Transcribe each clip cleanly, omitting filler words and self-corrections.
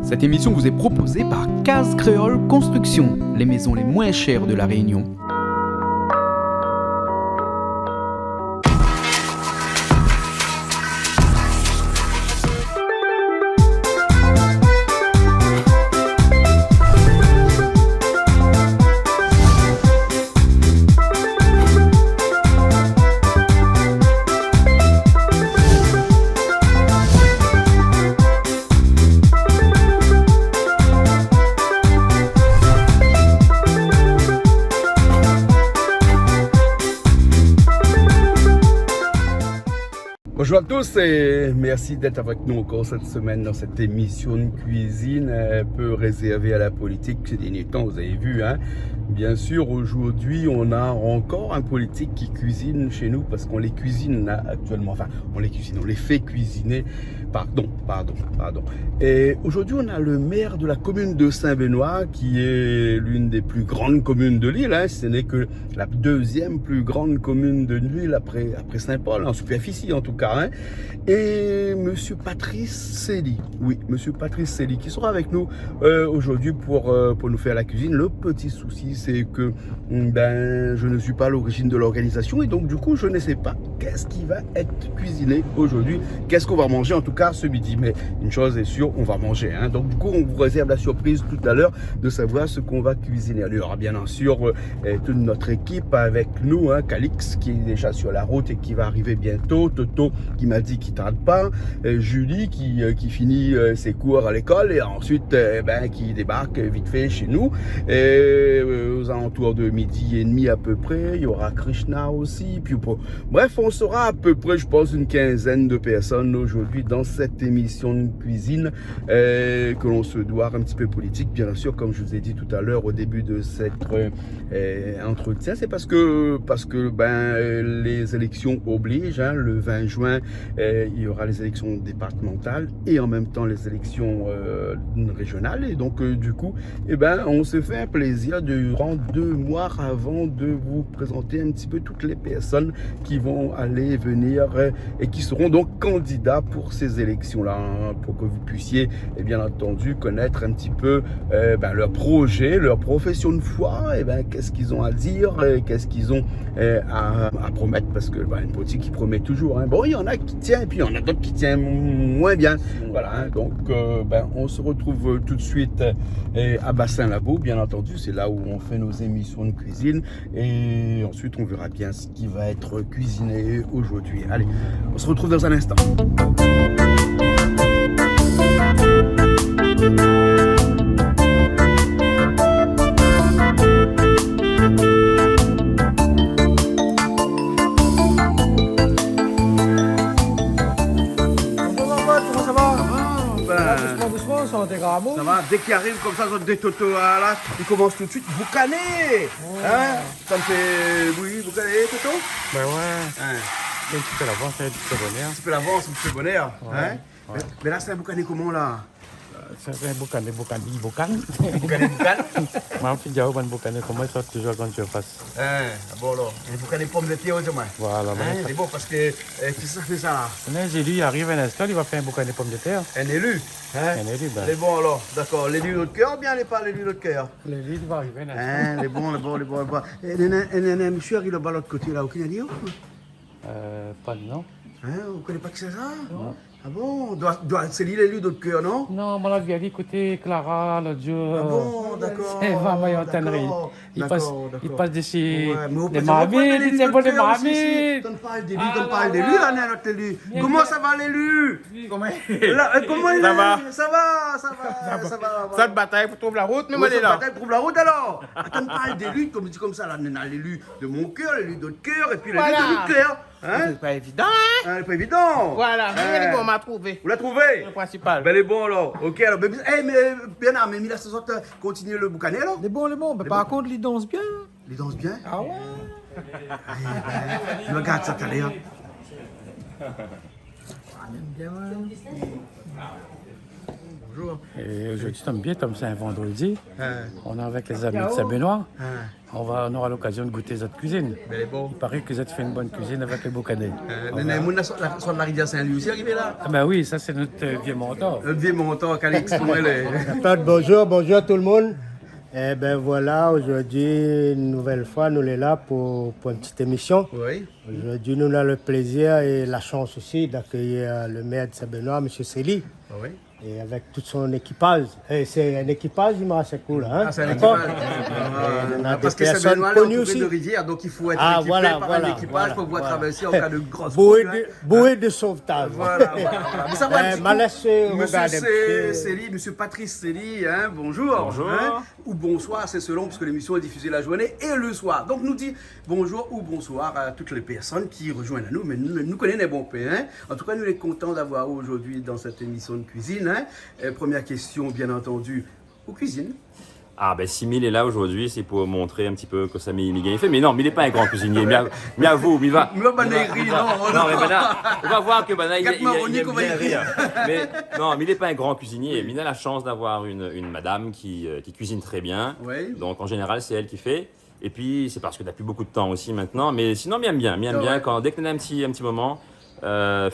Cette émission vous est proposée par Case Créole Construction, les maisons les moins chères de la Réunion. Bonjour à tous et merci d'être avec nous encore cette semaine dans cette émission de cuisine un peu réservée à la politique. Ces derniers temps, vous avez vu, hein. Bien sûr, aujourd'hui, on a encore un politique qui cuisine chez nous parce qu'on les cuisine actuellement. Enfin, on les cuisine, on les fait cuisiner. Pardon. Et aujourd'hui, on a le maire de la commune de Saint-Benoît qui est l'une des plus grandes communes de l'île. Hein. Ce n'est que la deuxième plus grande commune de l'île après Saint-Paul, en superficie en tout cas. Hein. Et monsieur Patrice Célie, oui, monsieur Patrice Célie qui sera avec nous aujourd'hui pour nous faire la cuisine. Le petit souci, c'est que je ne suis pas à l'origine de l'organisation et donc du coup, je ne sais pas qu'est-ce qui va être cuisiné aujourd'hui, qu'est-ce qu'on va manger en tout cas ce midi. Mais une chose est sûre, on va manger. Hein. Donc du coup, on vous réserve la surprise tout à l'heure de savoir ce qu'on va cuisiner. Il y aura bien sûr toute notre équipe avec nous, hein, Calix qui est déjà sur la route et qui va arriver bientôt, Toto qui m'a dit qu'il ne tarde pas, Julie qui finit ses cours à l'école et ensuite qui débarque vite fait chez nous aux alentours de 12h30 à peu près. Il y aura Krishna aussi, puis bref, on sera à peu près, je pense, une quinzaine de personnes aujourd'hui dans cette émission de cuisine que l'on se doit un petit peu politique, bien sûr, comme je vous ai dit tout à l'heure au début de cet entretien. C'est parce que les élections obligent, hein, le 20 juin il y aura les élections départementales et en même temps les élections régionales et donc du coup on se fait un plaisir durant 2 mois avant de vous présenter un petit peu toutes les personnes qui vont aller venir et qui seront donc candidats pour ces élections là, hein, pour que vous puissiez bien entendu connaître un petit peu leur projet, leur profession de foi, qu'est-ce qu'ils ont à dire, qu'est-ce qu'ils ont à promettre, parce que une politique qui promet toujours, hein. Bon, il y en a qui tient et puis il y en a d'autres qui tiennent moins bien. Voilà, hein. Donc on se retrouve tout de suite à Bassin-Labo, bien entendu, c'est là où on fait nos émissions de cuisine et ensuite on verra bien ce qui va être cuisiné aujourd'hui. Allez, on se retrouve dans un instant. Ça va, dès qu'il arrive comme ça, des totos là, il commence tout de suite, boucaner. Hein? Ça me fait, oui, boucaner, toto. Ben ouais. Hein? Un petit peu l'avance, un petit peu bonheur. Un petit peu l'avance, un petit peu bonheur. Ouais. Hein? Ouais. Mais là, c'est un boucaner comment là? C'est un boucan. Boucaner. Ma fille dit, bon boucan, comment ça toujours quand je fasse. Bon alors, un boucaner pommes de terre demain. Voilà. C'est bon parce que qui ça fait ça là? Un élu, il arrive un instant, il va faire un boucan de pommes de terre. Un élu. Hein? Un élu, ben. Les bons alors, d'accord. L'élu de cœur ou bien pas l'élu de cœur? L'élu, il va arriver un instant. Les bons. Et monsieur arrive là-bas de l'autre côté là, aucun idée? Pas de nom. Hein, vous ne connaissez pas qui c'est ça? Non. Ah bon? C'est l'élu de cœur, non? Non, moi, la vieille, écoutez, Clara, l'autre jour. Ah bon, d'accord. C'est vraiment en tannerie. Il passe d'ici des marmites, il tient pour des marmites. On parle d'élu, là, notre élu. Comment ça va, l'élu? Comment il est? Ça va. Ça va. Ça te bataille pour trouver la route, mais moi, Ouais, il est là. ça trouve la route alors. Attends, on parle d'élu, comme dit comme ça, là, on a l'élu de mon cœur, l'élu de votre cœur, et puis l'élu de votre cœur. Hein? C'est pas évident, hein? C'est pas évident. Voilà, mais bon, on m'a trouvé. Vous l'avez trouvé? Le principal. Ben, les bons alors. Ok, alors. Mais Bernard, mais Mila, ça sorte continuer le boucaner alors? Les bons. Mais par contre, ils dansent bien. Ils dansent bien? Ah ouais? Je regarde ça tout à l'heure. Bien, ouais. bonjour. Et aujourd'hui, tombe bien, comme c'est un vendredi, on est avec les amis de Saint-Benoît. On aura l'occasion de goûter notre cuisine. Mais bon. Il paraît que vous avez fait une bonne cuisine avec les Boucanais. Sur la rivière Saint-Louis aussi arrivé là. Ah ben oui, ça c'est notre vieux mentor. Notre vieux mentor, Calix, comment elle est? Bonjour tout le monde. Eh bien voilà, aujourd'hui, une nouvelle fois, nous sommes là pour une petite émission. Oui. Aujourd'hui, nous avons le plaisir et la chance aussi d'accueillir le maire de Saint-Benoît, M. Célie. Oui. Et avec tout son équipage. Et c'est un équipage, il m'a assez cool. Hein? Ah, c'est un équipage. Parce que c'est Benoît connu aussi. De rivière, donc il faut être équipé par un équipage pour pouvoir traverser en cas de grosse bouée de sauvetage. Voilà. Mais ça va Monsieur Célie, Monsieur Patrice Célie, hein, bonjour. Bonjour. Hein, ou bonsoir, c'est selon, parce que l'émission est diffusée la journée et le soir. Donc nous dit bonjour ou bonsoir à toutes les personnes qui rejoignent à nous, mais nous connaissons les bons pays. Hein. En tout cas, nous sommes contents d'avoir aujourd'hui dans cette émission de cuisine. Hein. Première question, bien entendu, aux cuisines. Ah ben Simil est là aujourd'hui, c'est pour montrer un petit peu que ça il fait. Mais non, mais il n'est pas un grand cuisinier. Mais à vous, il va. Non, mais Bana, on va voir que Bana, il aime bien rire. Mais non, mais il n'est pas un grand cuisinier. Mais il a la chance d'avoir une madame qui cuisine très bien. Oui. Donc en général, c'est elle qui fait. Et puis c'est parce que tu n'as plus beaucoup de temps aussi maintenant. Mais sinon, bien. Dès que tu as un petit moment. Fait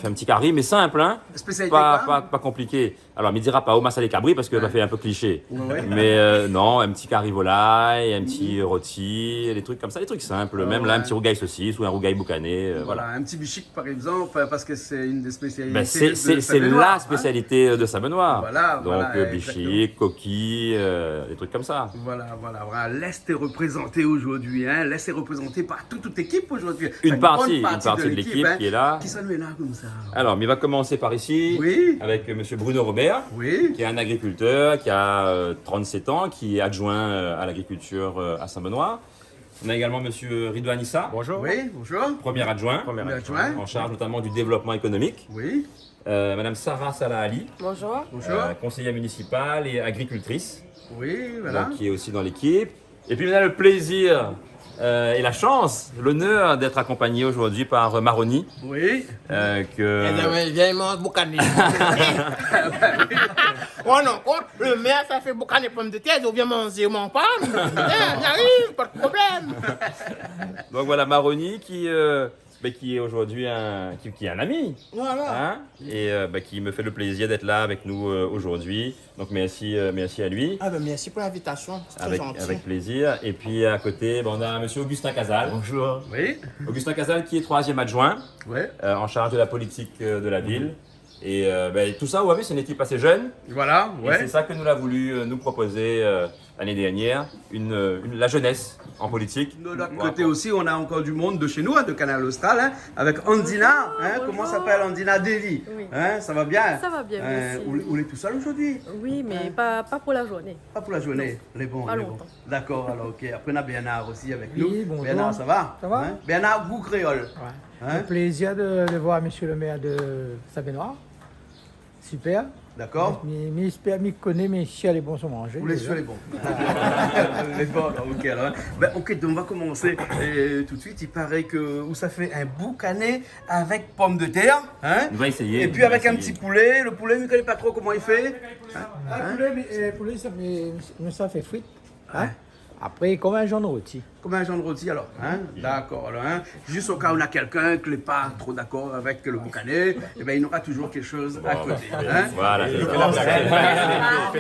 un petit curry, mais simple, hein. Spécialité pas compliqué. Alors, il ne dira pas au masala cabri parce que ça fait un peu cliché. Ouais. Mais non, un petit curry volaille, un petit rôti, des trucs comme ça, des trucs simples. Même là, un petit rougail saucisse ou un rougail boucané. Voilà. Un petit bichic par exemple, parce que c'est une des spécialités. Ben, c'est la spécialité de Saint-Benoît. Voilà, donc, bichic, coquille, des trucs comme ça. Voilà. L'Est est représenté aujourd'hui, hein. L'Est est représenté par toute équipe aujourd'hui. Une partie de l'équipe qui est là. Qui s'en est là comme ça? Alors, mais il va commencer par ici, avec M. Bruno Robert, qui est un agriculteur, qui a 37 ans, qui est adjoint à l'agriculture à Saint-Benoît. On a également M. Ridouan Issa. Bonjour. Oui, bonjour. Premier adjoint, en charge notamment du développement économique. Oui. Madame Sarah Salah Ali. Bonjour. Conseillère municipale et agricultrice. Oui, voilà. Donc, qui est aussi dans l'équipe. Et puis, on a le plaisir et la chance, l'honneur d'être accompagné aujourd'hui par Maroni. Oui. Viens mange boucané. Oh non, le maire, ça fait boucané pommes de terre, on vient manger mon pain. J'arrive, pas de problème. Donc voilà, Maroni qui est aujourd'hui qui est un ami. Voilà. Hein, et qui me fait le plaisir d'être là avec nous aujourd'hui. Donc merci à lui. Ah ben merci pour l'invitation, c'est très gentil. Avec plaisir. Et puis à côté, on a M. Augustin Casal. Bonjour. Oui. Augustin Casal qui est 3e adjoint, en charge de la politique de la ville. Et tout ça, vous voyez, c'est une équipe assez jeune. Voilà, Et c'est ça que nous avons voulu nous proposer l'année dernière, la jeunesse en politique. De l'autre côté aussi, on a encore du monde de chez nous, de Canal Austral, hein, avec Andina. Comment s'appelle Andina Deli? Oui. Ça va bien? Ça va bien, merci. On est tout seul aujourd'hui? Oui, mais pas pour la journée. Pas pour la journée, les bons. Pas longtemps. D'accord, alors ok. Après, on a Bernard aussi avec nous. Oui, bonjour. Bernard, ça va? Ça va? Hein? Bernard, vous créole. Le plaisir de voir monsieur le maire de Saint-Benoît. Super. D'accord. Mais j'espère qu'il connaît mes chiens les bons sont mangés. Vous les suivez les bons. Les bons, ok. Alors, ok, donc on va commencer tout de suite. Il paraît que ça fait un boucané avec pommes de terre. Hein? On va essayer. Et puis avec un petit poulet. Le poulet, vous ne connaissez pas trop comment il fait. Le poulet, ça fait frites. Hein? Après, comme un jaune rôti. Comme un genre de rôti alors, hein? D'accord, alors, hein? Juste au cas où on a quelqu'un qui n'est pas trop d'accord avec le boucané, eh ben, il y aura toujours quelque chose à côté. Hein? Voilà, il fait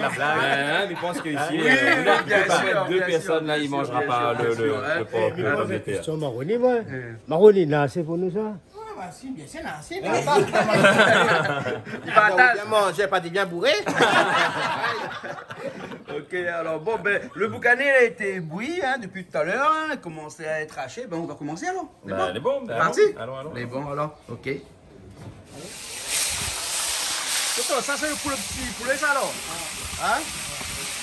la blague. Mais il pense qu'ici, deux personnes là, il ne mangera pas le pomme de terre. C'est Maroni, moi. Maroni, là, c'est pour nous ça. Si, bien c'est là, c'est Il va attendre. bien manger, pas de bien bourré. Ok, alors bon, le boucané a été bouilli depuis tout à l'heure, il a commencé à être haché, on va commencer alors. Les bons, C'est parti? Allons. Les bons alors, ok. Ça c'est le petit poulet ça alors? Hein?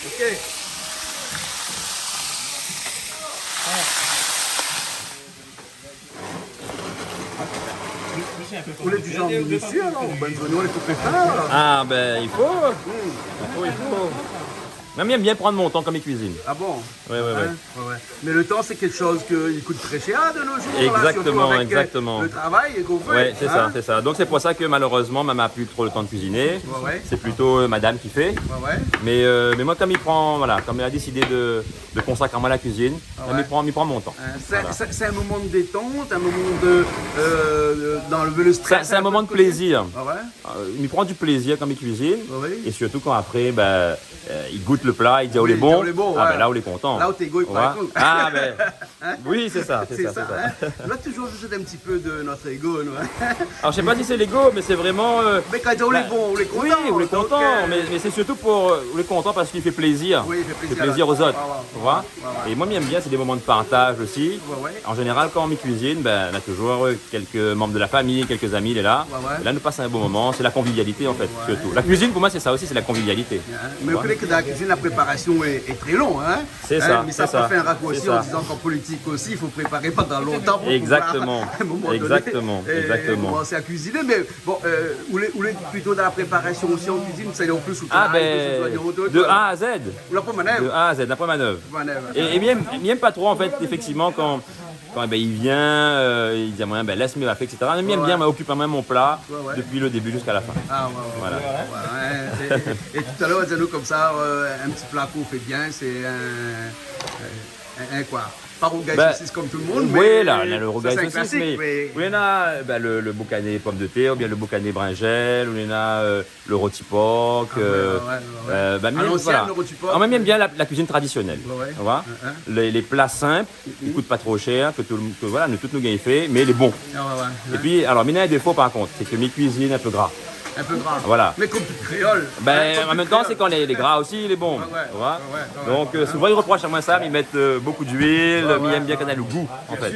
Ok. Poulet du genre minutieux alors, bonne zone, on est tout prêt. Ah ben il faut. J'aime bien prendre mon temps comme il cuisine. Ah bon? Ouais. Ouais. Mais le temps, c'est quelque chose qui coûte très cher de nos jours. Exactement, là, avec, exactement. Le travail qu'on fait. Ouais, c'est ça. Donc c'est pour ça que malheureusement, maman n'a plus trop le temps de cuisiner. Ouais. C'est plutôt madame qui fait. Ouais. Mais moi, comme il a décidé de consacrer à moi la cuisine, il prend mon temps. C'est un moment de détente, un moment de d'enlever le stress. C'est un moment de plaisir. Ah ouais? Il prend du plaisir quand il cuisine. Ouais. Et surtout quand après, il goûte le plat, il dit, oh, il est bon. Là, on est content. Là où t'es égo, il prend tout. Oui, c'est ça. C'est ça. Hein? On a toujours besoin d'un petit peu de notre ego, nous. Hein? Alors, je sais pas si c'est l'ego, mais c'est vraiment. Mais quand on est bon, on est content. Oui, on est content. Mais c'est surtout on est content parce qu'il fait plaisir. Oui, il fait plaisir aux autres. Ouais. Tu vois? Et moi, j'aime bien, c'est des moments de partage aussi. Ouais. En général, quand on cuisine, on a toujours quelques membres de la famille, quelques amis, il est là. Ouais. Et là, nous passons un bon moment. C'est la convivialité, en fait, surtout. La cuisine, pour moi, c'est ça aussi, c'est la convivialité. Mais vous savez que dans la cuisine, la préparation est très longue. Hein? C'est ça. Mais ça peut faire un raccourci en disant qu'en politique aussi, il faut préparer pendant longtemps pour Exactement. pouvoir, à un moment donné, Exactement. commencer à cuisiner. Mais bon, vous êtes plutôt dans la préparation aussi en cuisine, vous savez en plus de A à Z. Ou la manœuvre. De A à Z, la manœuvre. Et m'aime pas trop, en fait, effectivement, quand il vient, il dit à moi, laisse-moi la faire, etc. Il m'aime bien, occupe à moi mon plat depuis le début jusqu'à la fin. Voilà. Et tout à l'heure, disons-nous comme ça, un petit plat qu'on fait bien, c'est un quoi? Pas rougail saucisse comme tout le monde, oui, là, on a le rougail saucisse, mais on a le boucané pomme de terre, ou bien le boucané bringelle, ou on a le rôti porc. On m'aime bien la cuisine traditionnelle. Tu vois? Les plats simples, ils coûtent pas trop cher, que nous tous nous gagnons fait, mais les bons. Et puis, alors, il y a un défaut par contre, c'est que mes cuisines un peu gras. Un peu gras. Voilà. Mais comme tout créole. En même temps, c'est quand les gras aussi, il est bon. Donc, souvent, ils reprochent à moi ça, mais ils mettent beaucoup d'huile, mais ils aiment bien qu'on ait le goût, en fait.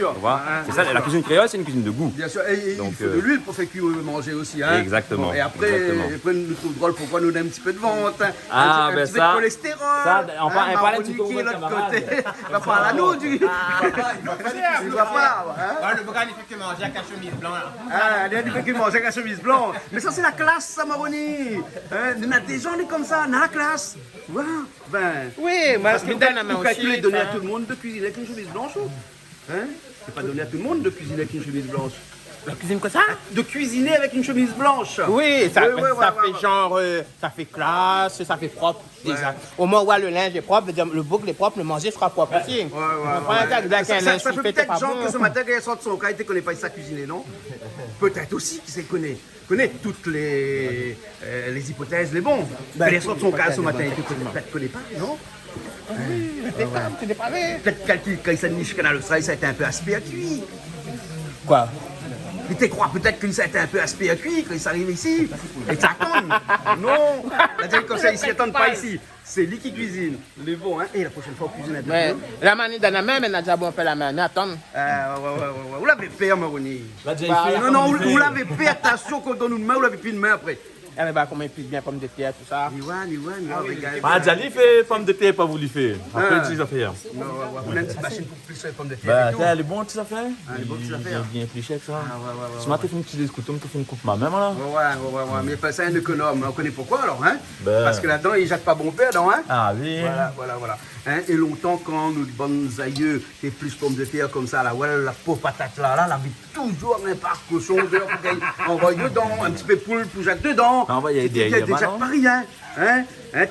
C'est ça, la cuisine créole, c'est une cuisine de goût. Bien sûr, et donc, il faut de l'huile pour faire cuire manger aussi. Hein. Exactement. Et après, nous trouvons drôle pourquoi nous avons un petit peu de ventre, un petit peu ça, de cholestérol. Ça, on parle un petit peu de l'autre côté. Il va pas à nous, il va pas. Le boucan, il fait que manger avec la chemise blanche. Il fait que manger avec la chemise blanche. Mais ça, c'est la classe, ça, Maroni. Il y a des gens comme ça, dans la classe. Oui, parce que vous calculez donner à tout le monde de cuisiner avec une chemise blanche. C'est pas donner à tout le monde de cuisiner avec une chemise blanche. La cuisine comme ça? De cuisiner avec une chemise blanche. Oui, ça fait genre, ça fait classe, ça fait propre. Exact. Au moment où le linge est propre, le boucle est propre, le manger sera propre aussi. Ça fait peut-être genre que ce matin, quand il sort de son cas, il ne connaît pas ça cuisiner, non? Peut-être aussi qu'il connaît toutes les hypothèses, les bons. Quand il sort de son cas ce matin, il ne connaît pas, non? Peut-être quand il s'est niché dans le travail, ça a été un peu aspect à cuire. Quoi? Il te croit peut-être que ça a été un peu aspect à cuire quand il s'arrive ici. Et ça attend. Non, la dire comme ça, ici, attendent pas ici. C'est lui qui cuisine. Les bons, hein. Et la prochaine fois, on cuisine un peu. Mais la manie dans la main, mais on a déjà bon fait la main. Attends. Vous l'avez fait, Maroni. Non, vous l'avez fait. Attention quand on donne une main, vous l'avez pris une main après. Elle va comment il pique bien pomme de terre, tout ça. Jali fait pomme de terre, pas vous lui faire. Après, tu vas faire. On a une petite machine pour pousser les pommes de terre. Elle est bonne, tu vas faire. Elle est bonne, tu vas faire. Bien plus cher que ça. Ce matin, tu fais une petite couteau, tu fais une coupe ma même là. Ouais, mais pas ça, un économe. On connaît pourquoi alors, hein? Parce que là-dedans, il jette pas bon père, non, hein? Ah oui. Voilà. Et longtemps, quand nos bonnes aïeux, et plus pommes de terre comme ça, là, voilà, la pauvre patate là, elle avait toujours un par cochon, on va dedans, un petit peu poule pour Jacques dedans. On va y aider. Il y a déjà pas rien.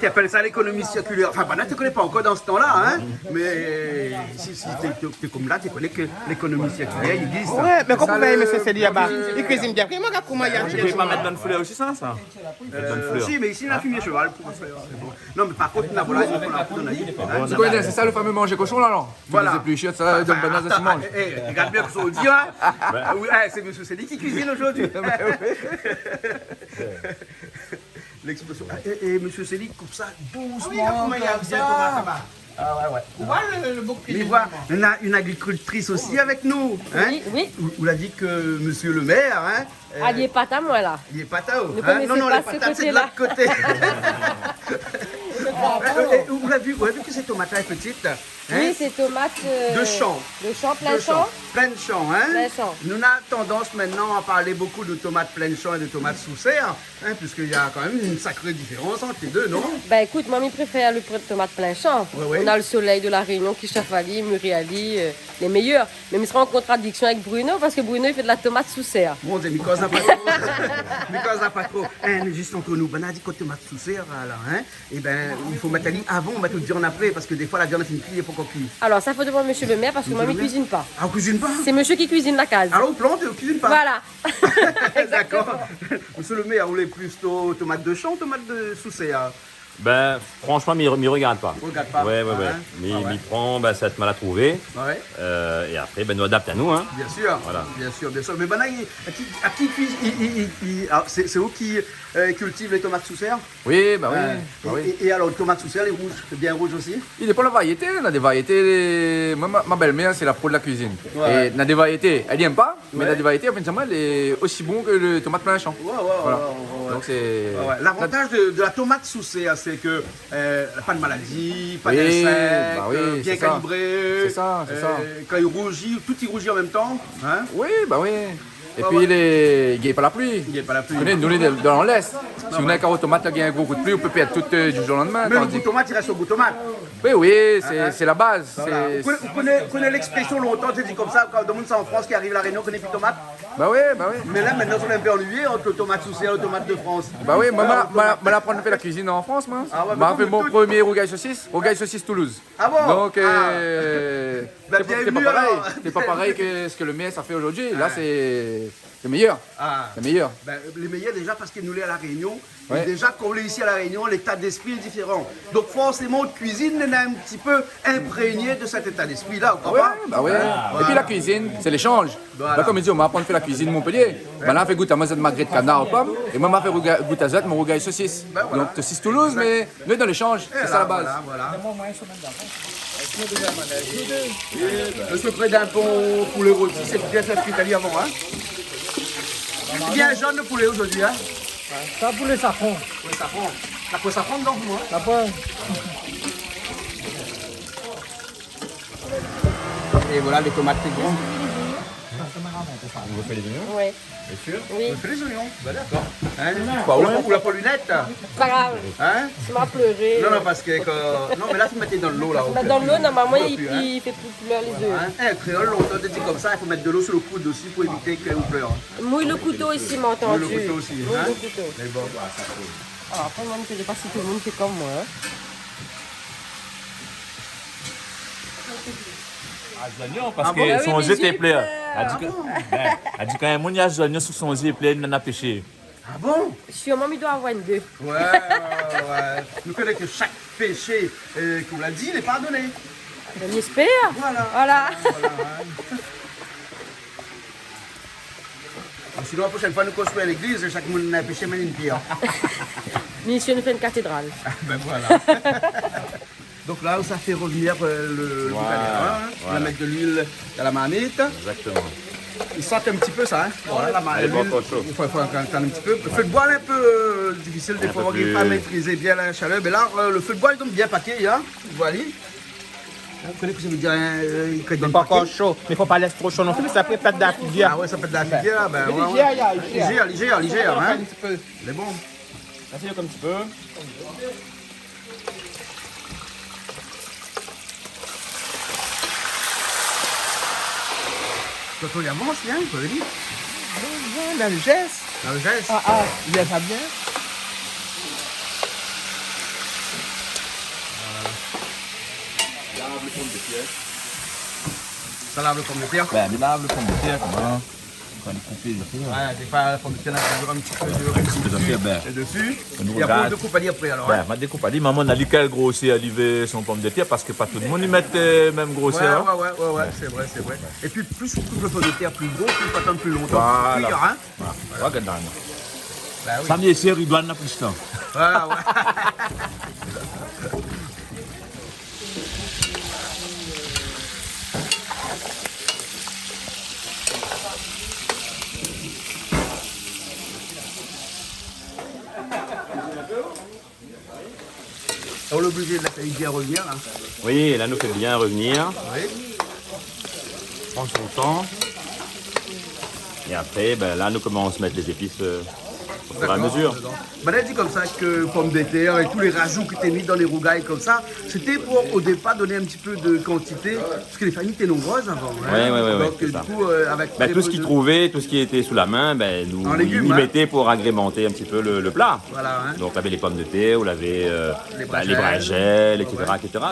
Tu appelles ça l'économie circulaire. Enfin, tu ne connais pas encore dans ce temps-là, hein? Mais si tu es comme là, tu connais que l'économie circulaire existe. Ouais, mais comment vous voyez, monsieur Célie, là-bas? Il cuisine bien. Comment il y a? Je ne peux pas mettre dans le fleur aussi, ça? Si, mais ici, il a fumé cheval pour faire. Non, mais par contre, il a volé, C'est ça le fameux manger cochon là, non? Voilà. C'est plus chiant, ça donne bananes à Simon. Regarde bien que ça dit, hein? C'est monsieur Célie qui cuisine aujourd'hui. L'explosion. Et monsieur Célie coupe ça doucement. Comment il y a ça? Ouais. Le bouc Mais voilà, on a une agricultrice aussi avec nous. Hein? Oui. Vous l'a dit que monsieur le maire, hein? Il n'est pas à moi là. Il est patao. Ne connaissez Non, pas les ce patates, c'est de côté-là. l'autre côté. Vous l'avez vu que cette tomate-là est petite. Oui, c'est tomates. De champ. De champ, plein De champ. Plein de champ, hein. Plein champ. Nous avons tendance maintenant à parler beaucoup de tomates plein champ et de tomates sous serre, hein, puisqu'il y a quand même une sacrée différence entre les deux, non? Ben écoute, moi, je préfère le tomate plein champ. Ouais, ouais. On a le soleil de la Réunion, Kishafali, Muriali, les meilleurs. Mais il sera en contradiction avec Bruno parce que Bruno, il fait de la tomate sous serre. Bon, c'est Mikosa pas trop. Mikosa pas trop. Hein, mais juste entre nous, ben, on a dit que tomate sous serre, alors, hein, et ben, il faut mettre la ligne avant, on va tout dire après, parce que des fois, la viande est une cuillère, il faut qu'on cuise. Alors, ça, faut demander monsieur le maire parce que moi, je ne cuisine pas. Ah, on cuisine pas? C'est monsieur qui cuisine la case. Alors, on plante et on cuisine pas? Voilà. D'accord. Monsieur le maire, vous voulez plutôt tomates de champ ou tomates de sous serre? Ben, franchement, m'y regarde pas. Regarde pas. Ouais. Hein? M'y prend, ben, ça va être mal à trouver. Ouais. Et après, ben, nous adapte à nous, hein. Bien sûr, Voilà. bien sûr. Mais maintenant, à qui cuisine c'est vous qui cultive les tomates sous serre? Oui, bah oui. Bah oui. Et alors, les tomates sous serre, les rouges, c'est bien rouge aussi? Il dépend de la variété. On a des variétés. Moi, ma belle-mère, c'est la pro de la cuisine. Ouais. Et on a des variétés. Elle n'aime pas, mais on a des variétés, effectivement, elle est aussi bon que le tomate plein champ. Ouais. Donc c'est. Ouais. L'avantage de la tomate sous serre, c'est que pas de maladie, pas Oui, d'insectes, bah oui, bien c'est ça. calibré. C'est ça. Quand il rougit, tout y rougit en même temps. Hein? Oui, bah oui. Et Ouais, puis ouais. il n'y a pas la pluie. Il n'y a pas la pluie. Vous connaissez, nous, on est dans l'Est. Si on a un carreau de tomate qui a un gros coup de pluie, on peut perdre tout du jour au lendemain. Mais le tandis goût de tomate, il reste au goût de tomate. Oui, c'est la base. Voilà. C'est- Vous connaissez l'expression longtemps, j'ai dit comme ça, quand le monde en France qui arrive à la Réunion, connaît plus de tomate. Bah oui. Mais là, maintenant, on est un peu ennuyé entre le tomate sous serre et le tomate de France. Bah oui, moi, j'apprends à faire la cuisine en France, moi. Ah ouais, J'ai mais fait mon tout- premier rougail saucisse Toulouse. Ah bon? Donc, Bah, c'est bienvenue, pas pareil. alors. C'est pas pareil que ce que le MES a fait aujourd'hui. Là, c'est le meilleur. Ah. Le meilleur. Ben, les meilleurs déjà parce que nous, les à la Réunion, Ouais. et déjà qu'on est ici à la Réunion, l'état d'esprit est différent. Donc forcément, notre cuisine on est un petit peu imprégné de cet état d'esprit-là, vous Ouais, comprenez? bah ouais. Et puis la cuisine, c'est l'échange. Voilà. Bah, comme il dit, on m'a appris à faire la cuisine Montpellier. Bah, là, on fait goûter à moi, magret de canard aux pommes. Et moi, m'a fait goûter à Z, mon rougail saucisse. Ben, voilà. Donc, saucisse Toulouse, mais nous, dans l'échange. C'est ça la base. Voilà. Le secret d'un bon poulet rôti, c'est de bien faire friter avant. Hein? Bien jaune le poulet aujourd'hui. Hein? Ça pour les safrons. Oui, ça prend. Ça peut s'apprendre donc, moi. Ça prend. Et voilà les tomates grandes. On refait les oignons, Oui. bien sûr. Oui. On fait les oignons. Bah, d'accord. Hein? Ou la polunette. Pas grave. Hein? Tu m'as pleuré. Non, parce que. Non, mais là, tu mettais dans l'eau là. Mais dans l'eau, normalement, Ouais, il plus, hein. fait plus pleurer les œufs. Hein? Un créole, longtemps, dit comme ça, il faut mettre de l'eau sur le coude aussi pour éviter qu'on pleure. Mouille le couteau ici, m'a entendu. Mouille le couteau aussi, Mouille hein. le couteau. Mais bon. Alors après, moi, je ne sais pas si tout le monde fait comme moi. Hein. Oignon, parce bon? Ah que oui, son mais jeu j'ai te plaît. peur. Elle dit quand un monde y a des oignons sur son jeu plaît, il en a pêché. Ah bon? Sûrement, il doit avoir une deux. Ouais. Nous connaissons que chaque péché qu'on l'a dit, il est pardonné. On espère. Voilà. Voilà. Sinon, la prochaine fois, nous construisons à l'église, chaque monde a péché, mais une pierre. Mais ici, on fait une cathédrale. Ben voilà. Donc là, ça fait revenir le boucanier. On va mettre de l'huile à la marmite. Exactement. Il sort un petit peu ça. Hein. Voilà, la marmite. Elle est pas trop chaud. Il faut attendre un petit peu. Le feu de bois est un peu difficile des Un fois, peu on ne plus- pas maîtriser bien la chaleur. Mais là, le feu de bois est donc bien paqué. Hein. Voilà. Vous connaissez ce que ça veut dire il C'est pas encore chaud, mais il ne faut pas laisser trop chaud non plus, mais ça peut être de la figure. Ah ouais, ça peut être de la figuière. Ben, ouais, Légère. légère. Hein. Un petit peu. C'est bon. Vas-y, un petit peu. Quand on y avance, bien, il faut le dire. Dans le geste. Dans le geste. Il est pas bien. Ça lave le pomme de terre. Ben, il lave le pomme de terre, comment? Quand il coupe les Ouais, des fois, la pomme de terre, on a toujours un petit peu de dessus. nous Il y a pas regarde. de coupe à dire après alors. Ben, Hein. ma découpe a dit, maman, on a dit quelle grosseur elle avait son pomme de terre parce que pas tout le monde y mettait même Ouais, grosseur. hein. ouais, c'est vrai. Et puis, plus on coupe le pomme de terre plus gros, plus il faut attendre plus longtemps. Voilà. Pour cuire, hein. Regarde. Bah oui. Ça me dit, il doit en avoir plus de temps. Ouais. On est obligé de la faire bien revenir là. Oui, là nous fait bien revenir. Oui. Prendre son temps. Et après, ben, là nous commençons à mettre les épices au fur et à mesure. Ben, elle dit comme ça que pommes de terre et tous les rajouts que tu as mis dans les rougailles comme ça, c'était pour au départ donner un petit peu de quantité, parce que les familles étaient nombreuses avant. Hein. Oui, Donc c'est du ça. coup, avec Ben, tout ce qu'ils trouvaient, tout ce qui était sous la main, ben, nous En légumes, y hein. mettaient pour agrémenter un petit peu le plat. Voilà, hein. Donc, on avait les pommes de terre, on avait les brinjelles, etc. etc.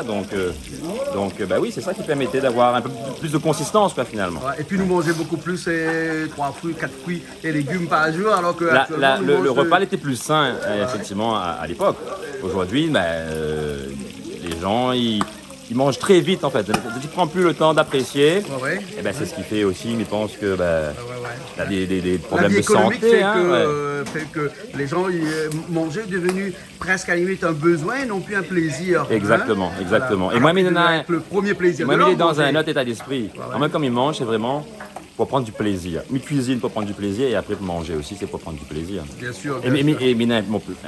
Donc ben, oui, c'est ça qui permettait d'avoir un peu plus de consistance, quoi, finalement. Ouais, et puis nous mangeons beaucoup plus 3 fruits, 4 fruits et légumes par jour, alors que Le repas était plus sain, effectivement, à l'époque. Aujourd'hui, ben, les gens, ils mangent très vite, en fait. Tu ne prends plus le temps d'apprécier. Et ben, c'est ce qui fait aussi, je pense, que t'as des problèmes de santé. Fait que les gens, manger est devenu presque à la limite un besoin, non plus un plaisir. Exactement, hein. exactement. Voilà. Et moi, Alors, le premier plaisir. moi, de il est l'homme, dans manger. un autre état d'esprit. En même comme il mange, c'est vraiment pour prendre du plaisir. Une cuisine pour prendre du plaisir et après pour manger aussi, c'est pour prendre du plaisir. Bien sûr. Et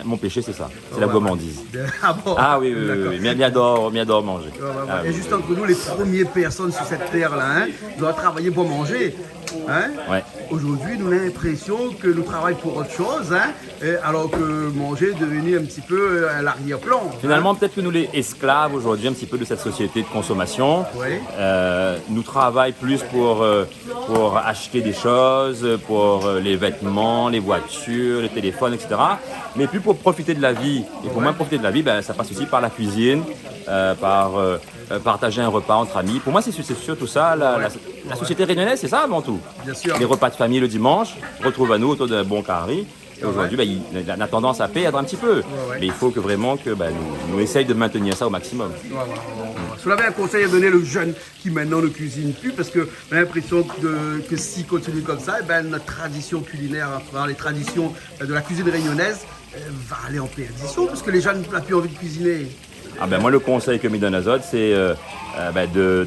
mon péché, c'est ça. C'est la gourmandise. Ah bon. Ah oui, mais il adore manger. Ah, Et oui, juste oui. entre nous, les premières personnes sur cette terre-là, hein, doivent travailler pour manger. Hein. Ouais. Aujourd'hui, nous avons l'impression que nous travaillons pour autre chose, hein, alors que manger est devenu un petit peu à l'arrière-plan. Finalement, peut-être que nous, les esclaves aujourd'hui, un petit peu de cette société de consommation, Oui. nous travaillons plus pour acheter des choses, pour les vêtements, les voitures, les téléphones, etc. Mais plus pour profiter de la vie. Et pour moi, profiter de la vie, ben, ça passe aussi par la cuisine, par partager un repas entre amis. Pour moi, c'est surtout ça. La société réunionnaise, c'est ça avant tout. Bien sûr. Les repas de famille le dimanche, retrouve à nous autour d'un bon carré. Et aujourd'hui, ben, il a tendance à perdre un petit peu. Mais il faut que vraiment que nous essayions de maintenir ça au maximum. Voilà. Si vous avez un conseil à donner aux jeunes qui maintenant ne cuisinent plus, parce que j'ai l'impression que s'ils continuent comme ça, eh ben, notre tradition culinaire, enfin, les traditions de la cuisine réunionnaise, va aller en perdition, parce que les jeunes n'ont plus envie de cuisiner. Ah ben moi, le conseil que me donne Azote, c'est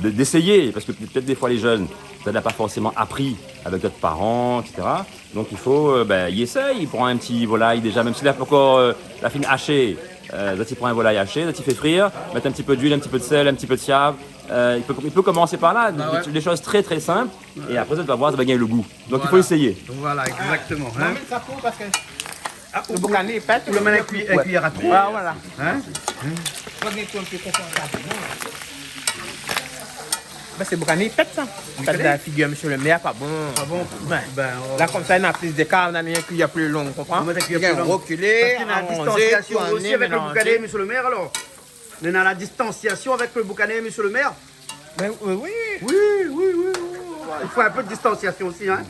d'essayer, parce que peut-être des fois les jeunes, ça n'a pas forcément appris avec d'autres parents, etc. Donc il faut, il essaye, il prend un petit volaille déjà, même s'il n'a pas encore la fine hachée, il prend un volaille haché, il fait frire, mettre un petit peu d'huile, un petit peu de sel, un petit peu de siave. Il peut commencer par là, des choses très très simples, et après ça va voir, ça va gagner le goût. Donc il faut essayer. Voilà, exactement. Non, mais ça pour parce que le boucané est pète. Vous le mettez un cuillère à trois. Ah, voilà. Hein? Ben, c'est boucané pète ça. Ça de la figure, monsieur le maire, pas bon. Ah bon? Là, comme ça, il y a plus d'écart, on a mis un cuillère plus long, vous comprenez? On met un cuillère Il y a plus long. reculé, Parce qu'il y a la arrosé, distanciation tourné, aussi avec le mélangé. boucané, monsieur le maire, alors? On a la distanciation avec le boucané, monsieur le maire? Ben, oui. Oui. Il faut un peu de distanciation aussi, hein?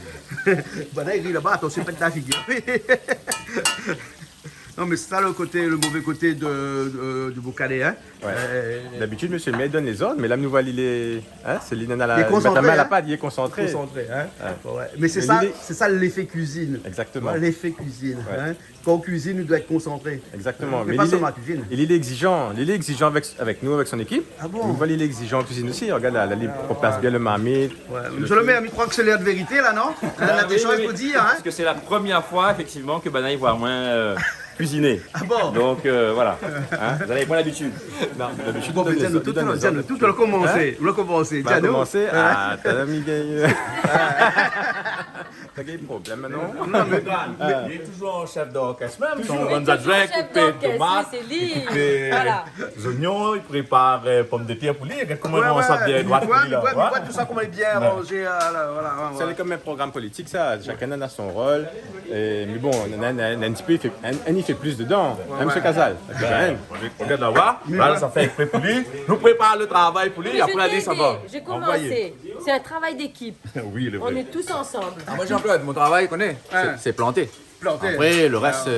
Ben là, il rit là-bas, attention, pète ta figure. Non, mais c'est ça le mauvais côté du boucané, hein? D'habitude, monsieur le maire donne les ordres, mais là, nous voilà, il est. Hein, c'est l'inana Il est concentré, à la hein. pâte, il est concentré. Concentré, hein? Ouais. Mais c'est Mais ça l'effet cuisine. Exactement. Ouais, l'effet cuisine. Ouais. Hein? Quand on cuisine, on doit être concentré. Exactement. Mais pas seulement la cuisine. Il est exigeant. Il est exigeant avec nous, avec son équipe. Ah bon? Nous voilà, il est exigeant en cuisine aussi. Regarde là, on place bien le marmite. Ouais. Monsieur le maire, il croit que c'est l'air de vérité, là, non? On a des choses à dire, hein? Parce que c'est la première fois, effectivement, que Banaï voit moins cuisiner. Ah bon? Donc voilà. Hein, vous n'avez pas l'habitude. Non, d'habitude, Bon, mais tiens-nous tout, on a commencé. On a commencé. On va Tiens-nous. commencer à t'as mis T'as des problèmes maintenant? Non, mais Ah. Il est toujours un chef d'orchestre même. Son Il est bonne adjoint, toujours chef couper d'orchestre, tomates, c'est lui. couper Voilà. oignons, il prépare pommes de terre pour lui. Comment on s'en bien droit pour lui là. mais quoi, tout ça, comment il est bien rangé, voilà. C'est comme un programme politique, ça. Chacun en a son rôle. Mais bon, on a un petit peu, il fait plus dedans. Même ce Casal. On regarde là-bas, voilà, ça fait exprès pour lui. Nous prépare le travail pour lui, Mais après je la t'ai dit ça aidé, va. j'ai Envoyez. commencé. C'est un travail d'équipe. Oui, le On est tous ensemble. Moi Jean-Claude, mon travail, connais, c'est planter. Planté. Après, le reste,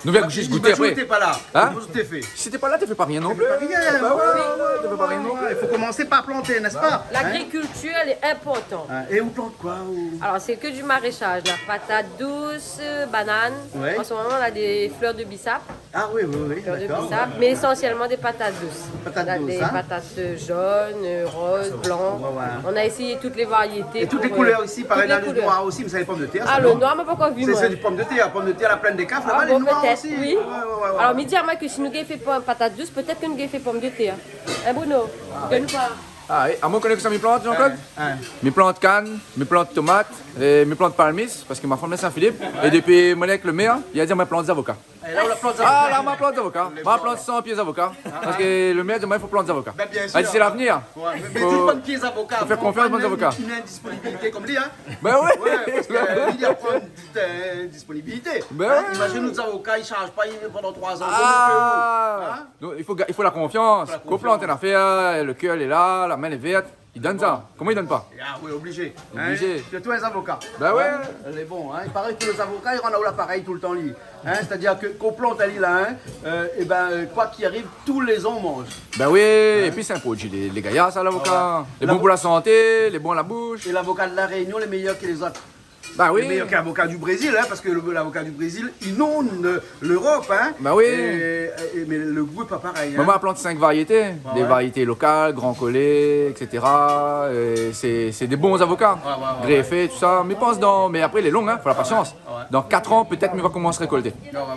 nous verrons juste goûter après. T'es pas là. Hein? T'es fait. Si t'es pas là, tu fais pas rien non plus. Tu peux pas rien. Il faut commencer par planter, n'est-ce pas? L'agriculture, elle est importante. Et où plante quoi? Alors, c'est que du maraîchage. La patate douce, banane. Ouais. En ce moment, on a des fleurs de bissap. Ah oui, Fleurs de d'accord. bissap, mais essentiellement des patates douces. Patates On a douces, des hein. patates jaunes, roses, blancs. Ouais. On a essayé toutes les variétés. Et toutes les pour, couleurs ici, pareil, toutes dans les le couleurs. noir aussi, mais ça n'est pas de terre. Ah, le noir, mais pas encore vu, moi. C'est du pommes de terre. Pommes de terre, la plaine des caves, là-bas, Ah les bon, noix peut-être, aussi. oui. Alors, me dire, moi, que si nous avons fait patate douce, peut-être que nous avons fait pommes de terre. Hein, Bruno? Que nous pas. Ah, oui. À moi, connais que ça, mes plantes, Jean-Claude? Mes plantes cannes, mes plantes tomates, et mes plantes palmis, parce que ma femme est Saint-Philippe. Et depuis mon avec le maire, il a dit mes plantes d'avocats. Et là, on la plante Ah, là, ma plante d'avocat. Ma plante 100 pieds d'avocat. Parce que le maire dit, il faut planter d'avocat. Ben, bien sûr. C'est l'avenir. Mais dis pas de pieds avocats. Faut faire confiance aux bons avocats. Une indisponibilité comme lui, hein. Ben oui. Ouais, parce qu'il a pas une disponibilité. Ben Hein, ouais. Imagine nos avocats, ils ne chargent pas pendant 3 ans. Ah. Donc, il faut la confiance. Qu'on plante une affaire, le cœur est là, la main est verte. Il donne ça. Comment il donne pas? Ah oui, obligé. Obligé. C'est tous les avocats. Ben ouais. Elle est bon. Hein. Il paraît que les avocats, ils rendent l'appareil tout le temps. Hein. C'est-à-dire qu'on plante à l'île, hein, et ben, quoi qu'il arrive, tous les ans, on mange. Ben oui, et puis c'est un produit, les gaillards, ça, l'avocat. Les bons pour la santé, les bons à la bouche. Et l'avocat de la Réunion, les meilleurs que les autres. Ben oui. Les meilleurs que l'avocat du Brésil, hein, parce que l'avocat du Brésil inonde l'Europe. Hein. Ben oui. Mais le goût n'est pas pareil. Hein. Maman a planté 5 variétés. Des variétés locales, grand collet, etc. C'est des bons avocats. Greffés, tout ça. Mais pense dans. Mais après, il est long, hein, faut la patience. Dans 4 ans, peut-être, on va commencer à récolter.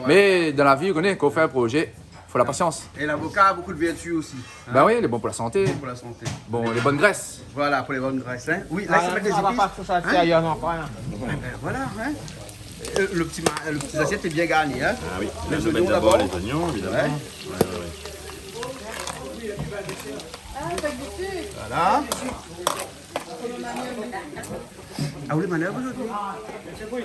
Mais dans la vie, on connaît, quand on fait un projet, faut la patience. Et l'avocat a beaucoup de vertus aussi. Hein. Ben oui, il est bon pour la santé. Pour la santé. Bon, les bonnes graisses. Voilà, pour les bonnes graisses. Hein. Oui, là, c'est mettre des épices. On va pas tout ça ailleurs encore. Voilà, hein. Le petit assiette est bien garni, hein. Ah oui, les je vais oignons mettre d'abord d'abord. les oignons, évidemment. Voilà. Ah, vous les manœuvres aujourd'hui?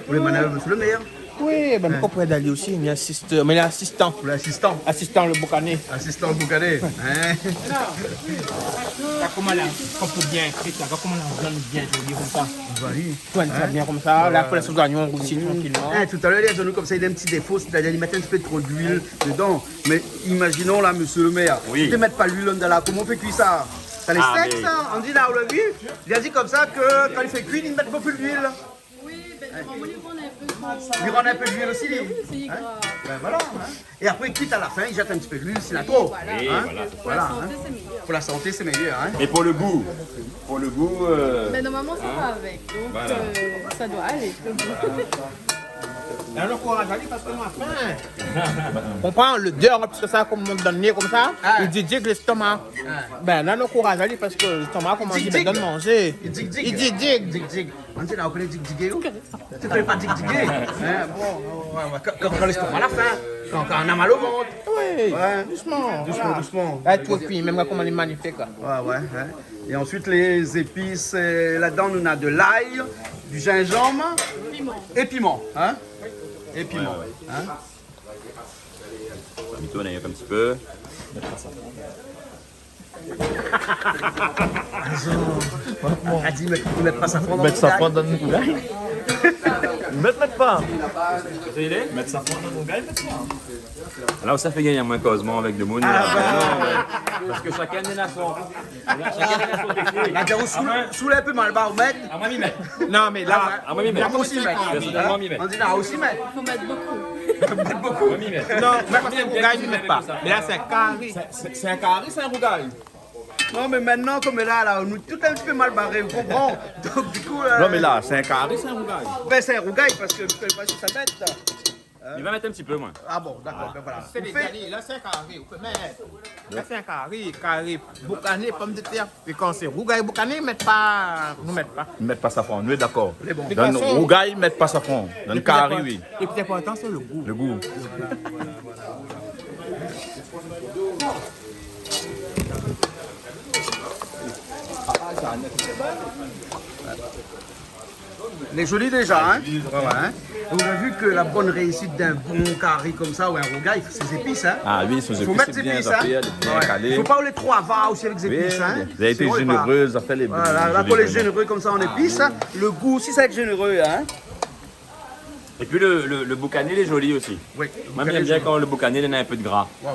Vous les manœuvres, monsieur le maire? Oui, ben, pourquoi pourrait d'aller aussi? Il assiste, mais l'assistant. L'assistant. Assistant le boucané. Assistant le boucané. Hein? Comment là, on peut bien écrire, comment on donne bien joli comme ça. Oui. Ça bien comme ça, là, il faut les sous-oignons aussi tranquillement. Hein, tout à l'heure, les oignons comme ça, il y a un petit défaut, c'est-à-dire ils mettent un petit peu trop d'huile dedans. Mais imaginons là, monsieur le maire, Oui. ils ne mettent pas l'huile dans là, comment on fait cuire ça? Ça les Ah, sec, mais- ça? On dit là, on l'a vu? Il a dit comme ça que quand il fait cuire, ils mettent beaucoup d'huile. Il rend un peu d'huile aussi, lui. Hein? Ben voilà. Hein? Et après, quitte à la fin, il jette un petit peu d'huile s'il a trop. Oui, Hein? voilà. Hein? Pour la santé, c'est meilleur. Hein? Et pour le goût, Mais normalement, ça va avec. Donc, Voilà. ça doit aller. Là, le courage à lui parce qu'on a faim. On prend le dehors, parce que ça, comme on donne nez comme ça, il dit dig l'estomac. Ben là, le courage à lui parce que l'estomac, comme on dit, ben donne manger. Il dit Il dit dig. dig. On dit là, on connaît dig diguer où? Tu connais pas dig diguer? Hein? Bon, quand l'estomac a la faim, quand on a mal au ventre. Oui, Ouais. doucement. Doucement. Là, tout puis, même comme on est magnifique. Ouais. Et ensuite, les épices, là-dedans, on a de l'ail, du gingembre et piment. Hein? Et piment. Hein? on va mitonner un petit peu. Elle dit, mais ils mettent pas safran dans Mettre le safran gars. dans une gougaille. Mettre pas. Mettre ça Là où ça fait gagner moins causement avec le monde. Parce que chacun est à son. La dire, sous un peu mal bas, on met. À moi, m'y mettre. Non, mais là, À moi, m'y On mettre. va aussi mettre. Personnellement, m'y mettre. On dit, là, aussi mettre. Il faut mettre beaucoup. Moi, m'y mettre. non, même parce que rougaille, ne met pas. Mais là, c'est un carré. C'est un carré, c'est un rougaille. Non, mais maintenant, comme là, on est tout un petit peu mal barré, vous comprenez? Donc, du coup, Non, mais là, c'est un carré, c'est un rougaille. ben, c'est un rougaille parce que je ne sais pas si ça met. Il va mettre un petit peu moins. Ah bon, d'accord, ben voilà. C'est On des fait- galis, là, c'est un carré. On peut mettre. Là, c'est un carré, boucané, pomme de terre. Et quand c'est rougaille, boucané, nous mettent pas. Ils mettent pas safran, nous est d'accord. bon. Dans le rougaille, ils mettent pas safran. Dans le carré, oui. Et puis, l'important, c'est le goût. Le goût. Elle est jolie déjà, hein? Hein? Et on a vu que la bonne réussite d'un bon carré comme ça ou un rougaille, c'est ses épices, hein? Ah oui, sous Il faut épices, mettre c'est des bien épices, hein? tapé, elle est bien Ouais. calée. Il faut pas les trois va aussi avec les Oui, épices, hein? vous avez été Sinon, il va- généreuse, ça fait les Voilà, là, jolis pour les vraiment. généreux comme ça en épices, hein, le goût aussi, ça va être généreux, hein? Et puis le boucané, il est joli aussi. Oui. Moi, j'aime bien quand le boucané, il en a un peu de gras. Ouais,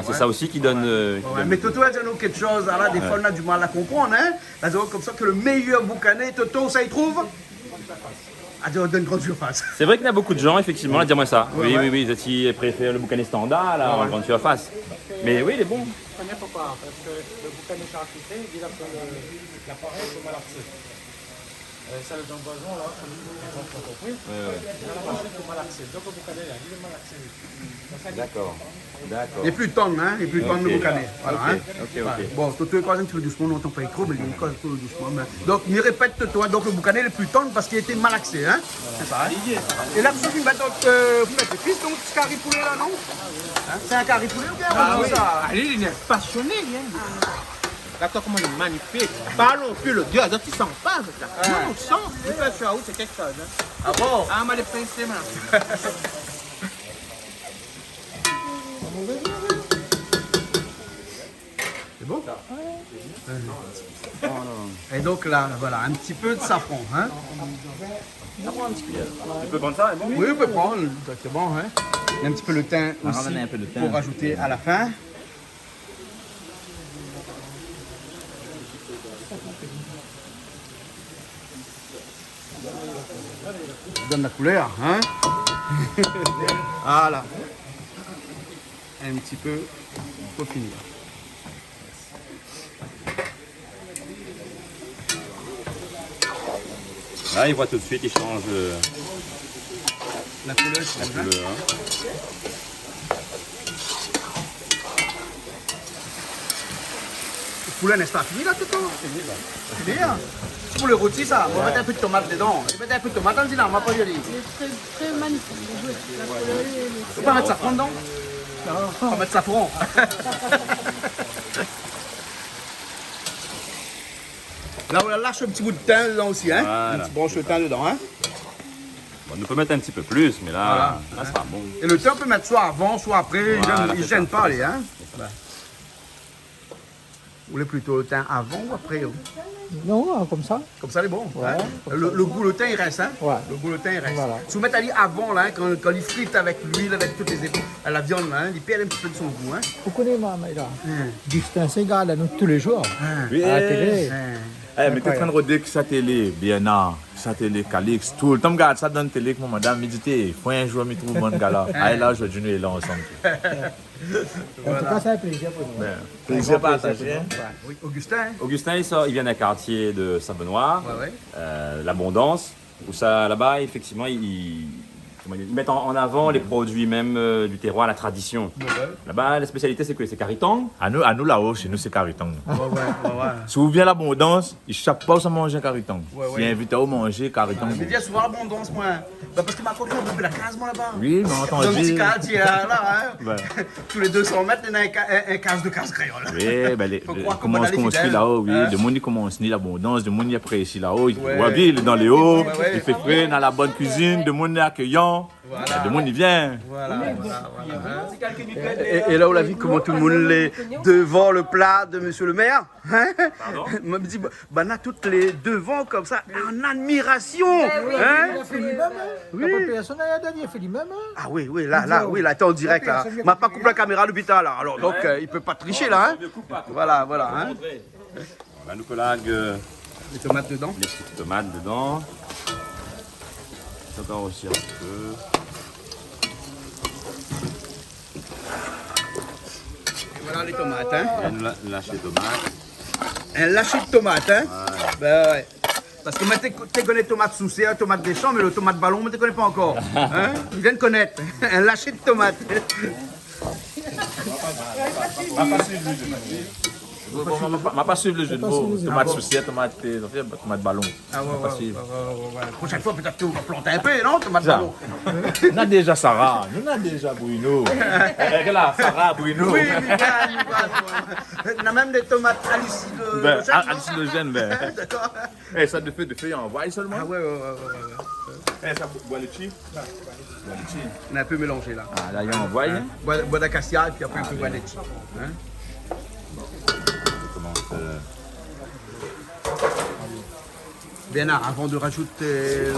C'est ça aussi qui donne. qui donne- Mais Toto, elle dit nous quelque chose, là, des fois, on a du mal à comprendre, hein? Elle dit comme ça que le meilleur boucané, Toto, ça y trouve? Elle dit, on donne une grande surface. C'est vrai qu'il y a beaucoup de gens, effectivement, à dire moi ça. Oui, ils préfèrent le boucané standard, là, en grande surface. Mais oui, il est bon. Première pourquoi? Parce que le boucané charcuterie, il dit là que l'appareil, c'est mal Ça, le tamboison, là, on a compris. Dans la machine, il faut malaxer. Donc, le boucané, là, il est malaxé. D'accord. D'accord. Il n'est plus de tonne, hein, il n'est plus de tonne de boucané. Voilà, hein. Ok. Bon, tu es un petit peu doucement, on n'entend pas trop, mais il est un peu doucement. Donc, il répète-toi, donc le boucané il est plus tonne parce qu'il était malaxé, hein. C'est ça, hein. Et là, vous mettez des fils, donc, ce carré poulet là, non? C'est un carré poulet ou bien? Ah oui, il est passionné, hein. Regarde comment il est magnifique. Parlons plus le Dieu, donc il s'en passe. Non, on sent. Je fais ça, c'est quelque chose. Hein. Ah bon? Ah, mais les pincés, maintenant. C'est bon? Et donc là, voilà, un petit peu de safran, hein? Tu peux prendre ça, c'est bon? Oui, on peut prendre, c'est bon, hein? Un petit peu le thym aussi un peu de thym. pour rajouter à la fin. Ça donne la couleur, hein? Voilà. Un petit peu pour finir. Là, il voit tout de suite, il change la couleur. La couleur, hein. Le poulet n'est pas fini là tout le temps? C'est bien. C'est pour le rôti ça. On va mettre un peu de tomate dedans. On va mettre un peu de tomate dans le là, on va pas y aller. C'est très magnifique. La couleur, On va pas mettre safran dedans? On va mettre safran. Là, on lâche un petit bout de thym dedans aussi, hein? Voilà. Un petit branche de thym dedans, hein? Bon, on peut mettre un petit peu plus, mais là, Voilà. ça sera bon. Et le thym, on peut mettre soit avant, soit après. Voilà, Il c'est gêne ça. pas, les, hein? Voilà. Vous voulez plutôt le thym avant ou après? Non, comme ça. Comme ça, il est bon. Ouais, hein? comme Le goût, le thym, il reste, hein? Ouais. Le goût, le thym, il reste. Voilà. Si vous mettez à lui avant, là, quand il frite avec l'huile, avec toutes les épices, la viande, là, il perd un petit peu de son goût, hein? Vous connaissez ma mère, là. Justin Segal, à nous tous les jours. Oui. À la télé. Eh, mais t'es en train de regarder sa télé, bien non, sa télé, Calix, tout le temps, regarde ça dans la télé, comme madame, méditer, faut un jour, me trouve mon gars là. Ah, là, aujourd'hui, nous, là, ensemble. En tout cas, c'est un plaisir pour nous. Plaisir partagé. Oui, Augustin, hein? Augustin, il vient d'un quartier de Saint-Benoît, Ouais, ouais. l'Abondance, où ça, là-bas, effectivement, ils mettent en avant les produits même du terroir, la tradition. Ouais. Là-bas, la spécialité, c'est que c'est caritan. À nous là-haut, chez nous, c'est cariton. Ouais. Si vous venez à l'Abondance, ils ne chaque pas où ça manger cariton. Ouais. Si invité à manger cariton. Je me dis souvent l'abondance, moi. Bah, parce que ma copine, on veut la case, moi, là-bas. Oui, mais on Dans un petit entend quartier, là, hein. Ouais. Tous les 200 mètres, il y a un case de case créole. Oui, ben, Faut croire qu'on comment va on construit aller là-haut, oui. hein? Le monde il commence ni l'abondance, le monde il apprécie là-haut. Il Ouais. voit bien, il est dans les hauts, Ouais. il fait frais dans la bonne cuisine, le monde est accueillant, Voilà. le monde il vient. Voilà. Et là, on l'a vu comment tout le monde est devant le plat de monsieur le maire. Hein? Moi, je me dis, bah, on a toutes les devant comme ça, en admiration. Hein? Il a fait lui-même, hein. Oui. La personne a dernier, il a fait lui-même, hein. Ah oui, là, t'es en direct, là. On m'a pas coupé la caméra à l'hôpital, là. Alors, donc, il peut pas tricher, là, hein. Voilà, hein. Là, nous collague Les tomates dedans. les petites tomates dedans. Encore aussi un peu. Et voilà les tomates, hein. Et nous lâcher les tomates. Un lâcher de tomates, hein. Ben ouais. Parce que moi, tu connais tomates sous serre, tomates des champs, mais le tomate ballon, mais tu ne connais pas encore. Hein? Je viens de connaître. Un lâcher de tomates. Je ne pas suivre le jeu de mots. Tomate saucière, tomate ballon. Ah ouais. Pas suivre. La prochaine fois, peut-être que tu vas planter un peu, non, tomate Ça. ballon. On a déjà Sarah, nous avons déjà Bruno. Là, Sarah, Bruno. Oui, on a même des tomates hallucinogènes. Hallucinogène, ben. D'accord. Eh, ça de feuilles en voile seulement. Ah ouais. Eh, ça boit le chi. On a un peu mélangé là. Ah, là, il y a un voile. Bois d'acacia et puis après un peu bois de chi. Hein? On commence. Bien, avant de rajouter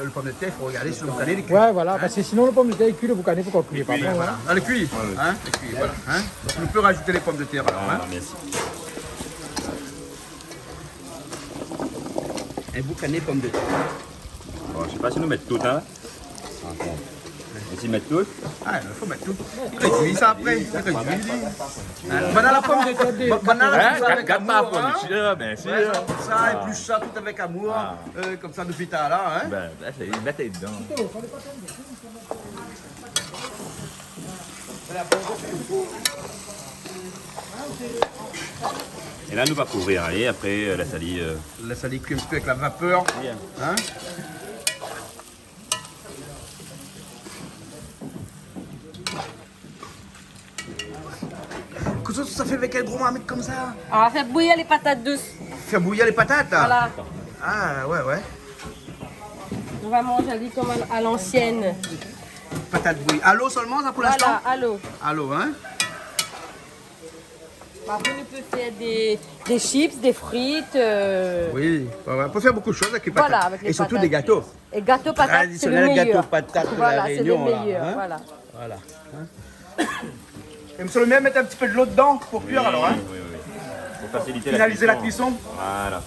le pomme de terre, il faut regarder si le boucané est cuit. Ouais, voilà, parce que sinon le pomme de terre est cuit, le boucané, pourquoi cuire pas? Voilà. Ah, le cuit. Hein? Le cuit, voilà. Hein? On peut rajouter les pommes de terre alors. Hein? Merci. Un boucané pomme de terre. Bon, je ne sais pas si nous mettons tout, hein. Essaye de mettre tout. Ah, il faut mettre tout. Réduis ça après. Réduis. Banana la pomme de terre. Banana la avec amour. Bien sûr. Ouais, ça, et plus ça, tout avec amour. Comme ça, depuis tard là. Hein. Ben, mettez dedans. Et là, nous va couvrir. Et après, la salie. La salie cuit un petit peu avec la vapeur. Hein. Qu'est-ce que ça fait avec un gros marmite comme ça? On va faire bouillir les patates douces. Faire bouillir les patates là. Voilà. Ah, ouais. On va manger lui comme à l'ancienne. Patates bouillies. À l'eau seulement, ça pour l'instant? Voilà, à l'eau. À l'eau, hein? Après, on peut faire des chips, des frites. Oui, on peut faire beaucoup de choses avec les patates. Voilà, avec les et surtout patates. des gâteaux. Et gâteau patates, c'est le Traditionnel meilleur. gâteau patate de la Voilà, c'est le Réunion. là, meilleur. hein. Voilà. Voilà. Hein. Et monsieur le maire, mettre un petit peu de l'eau dedans pour cuire alors. Hein. Oui. Pour faciliter Finaliser la cuisson. Voilà.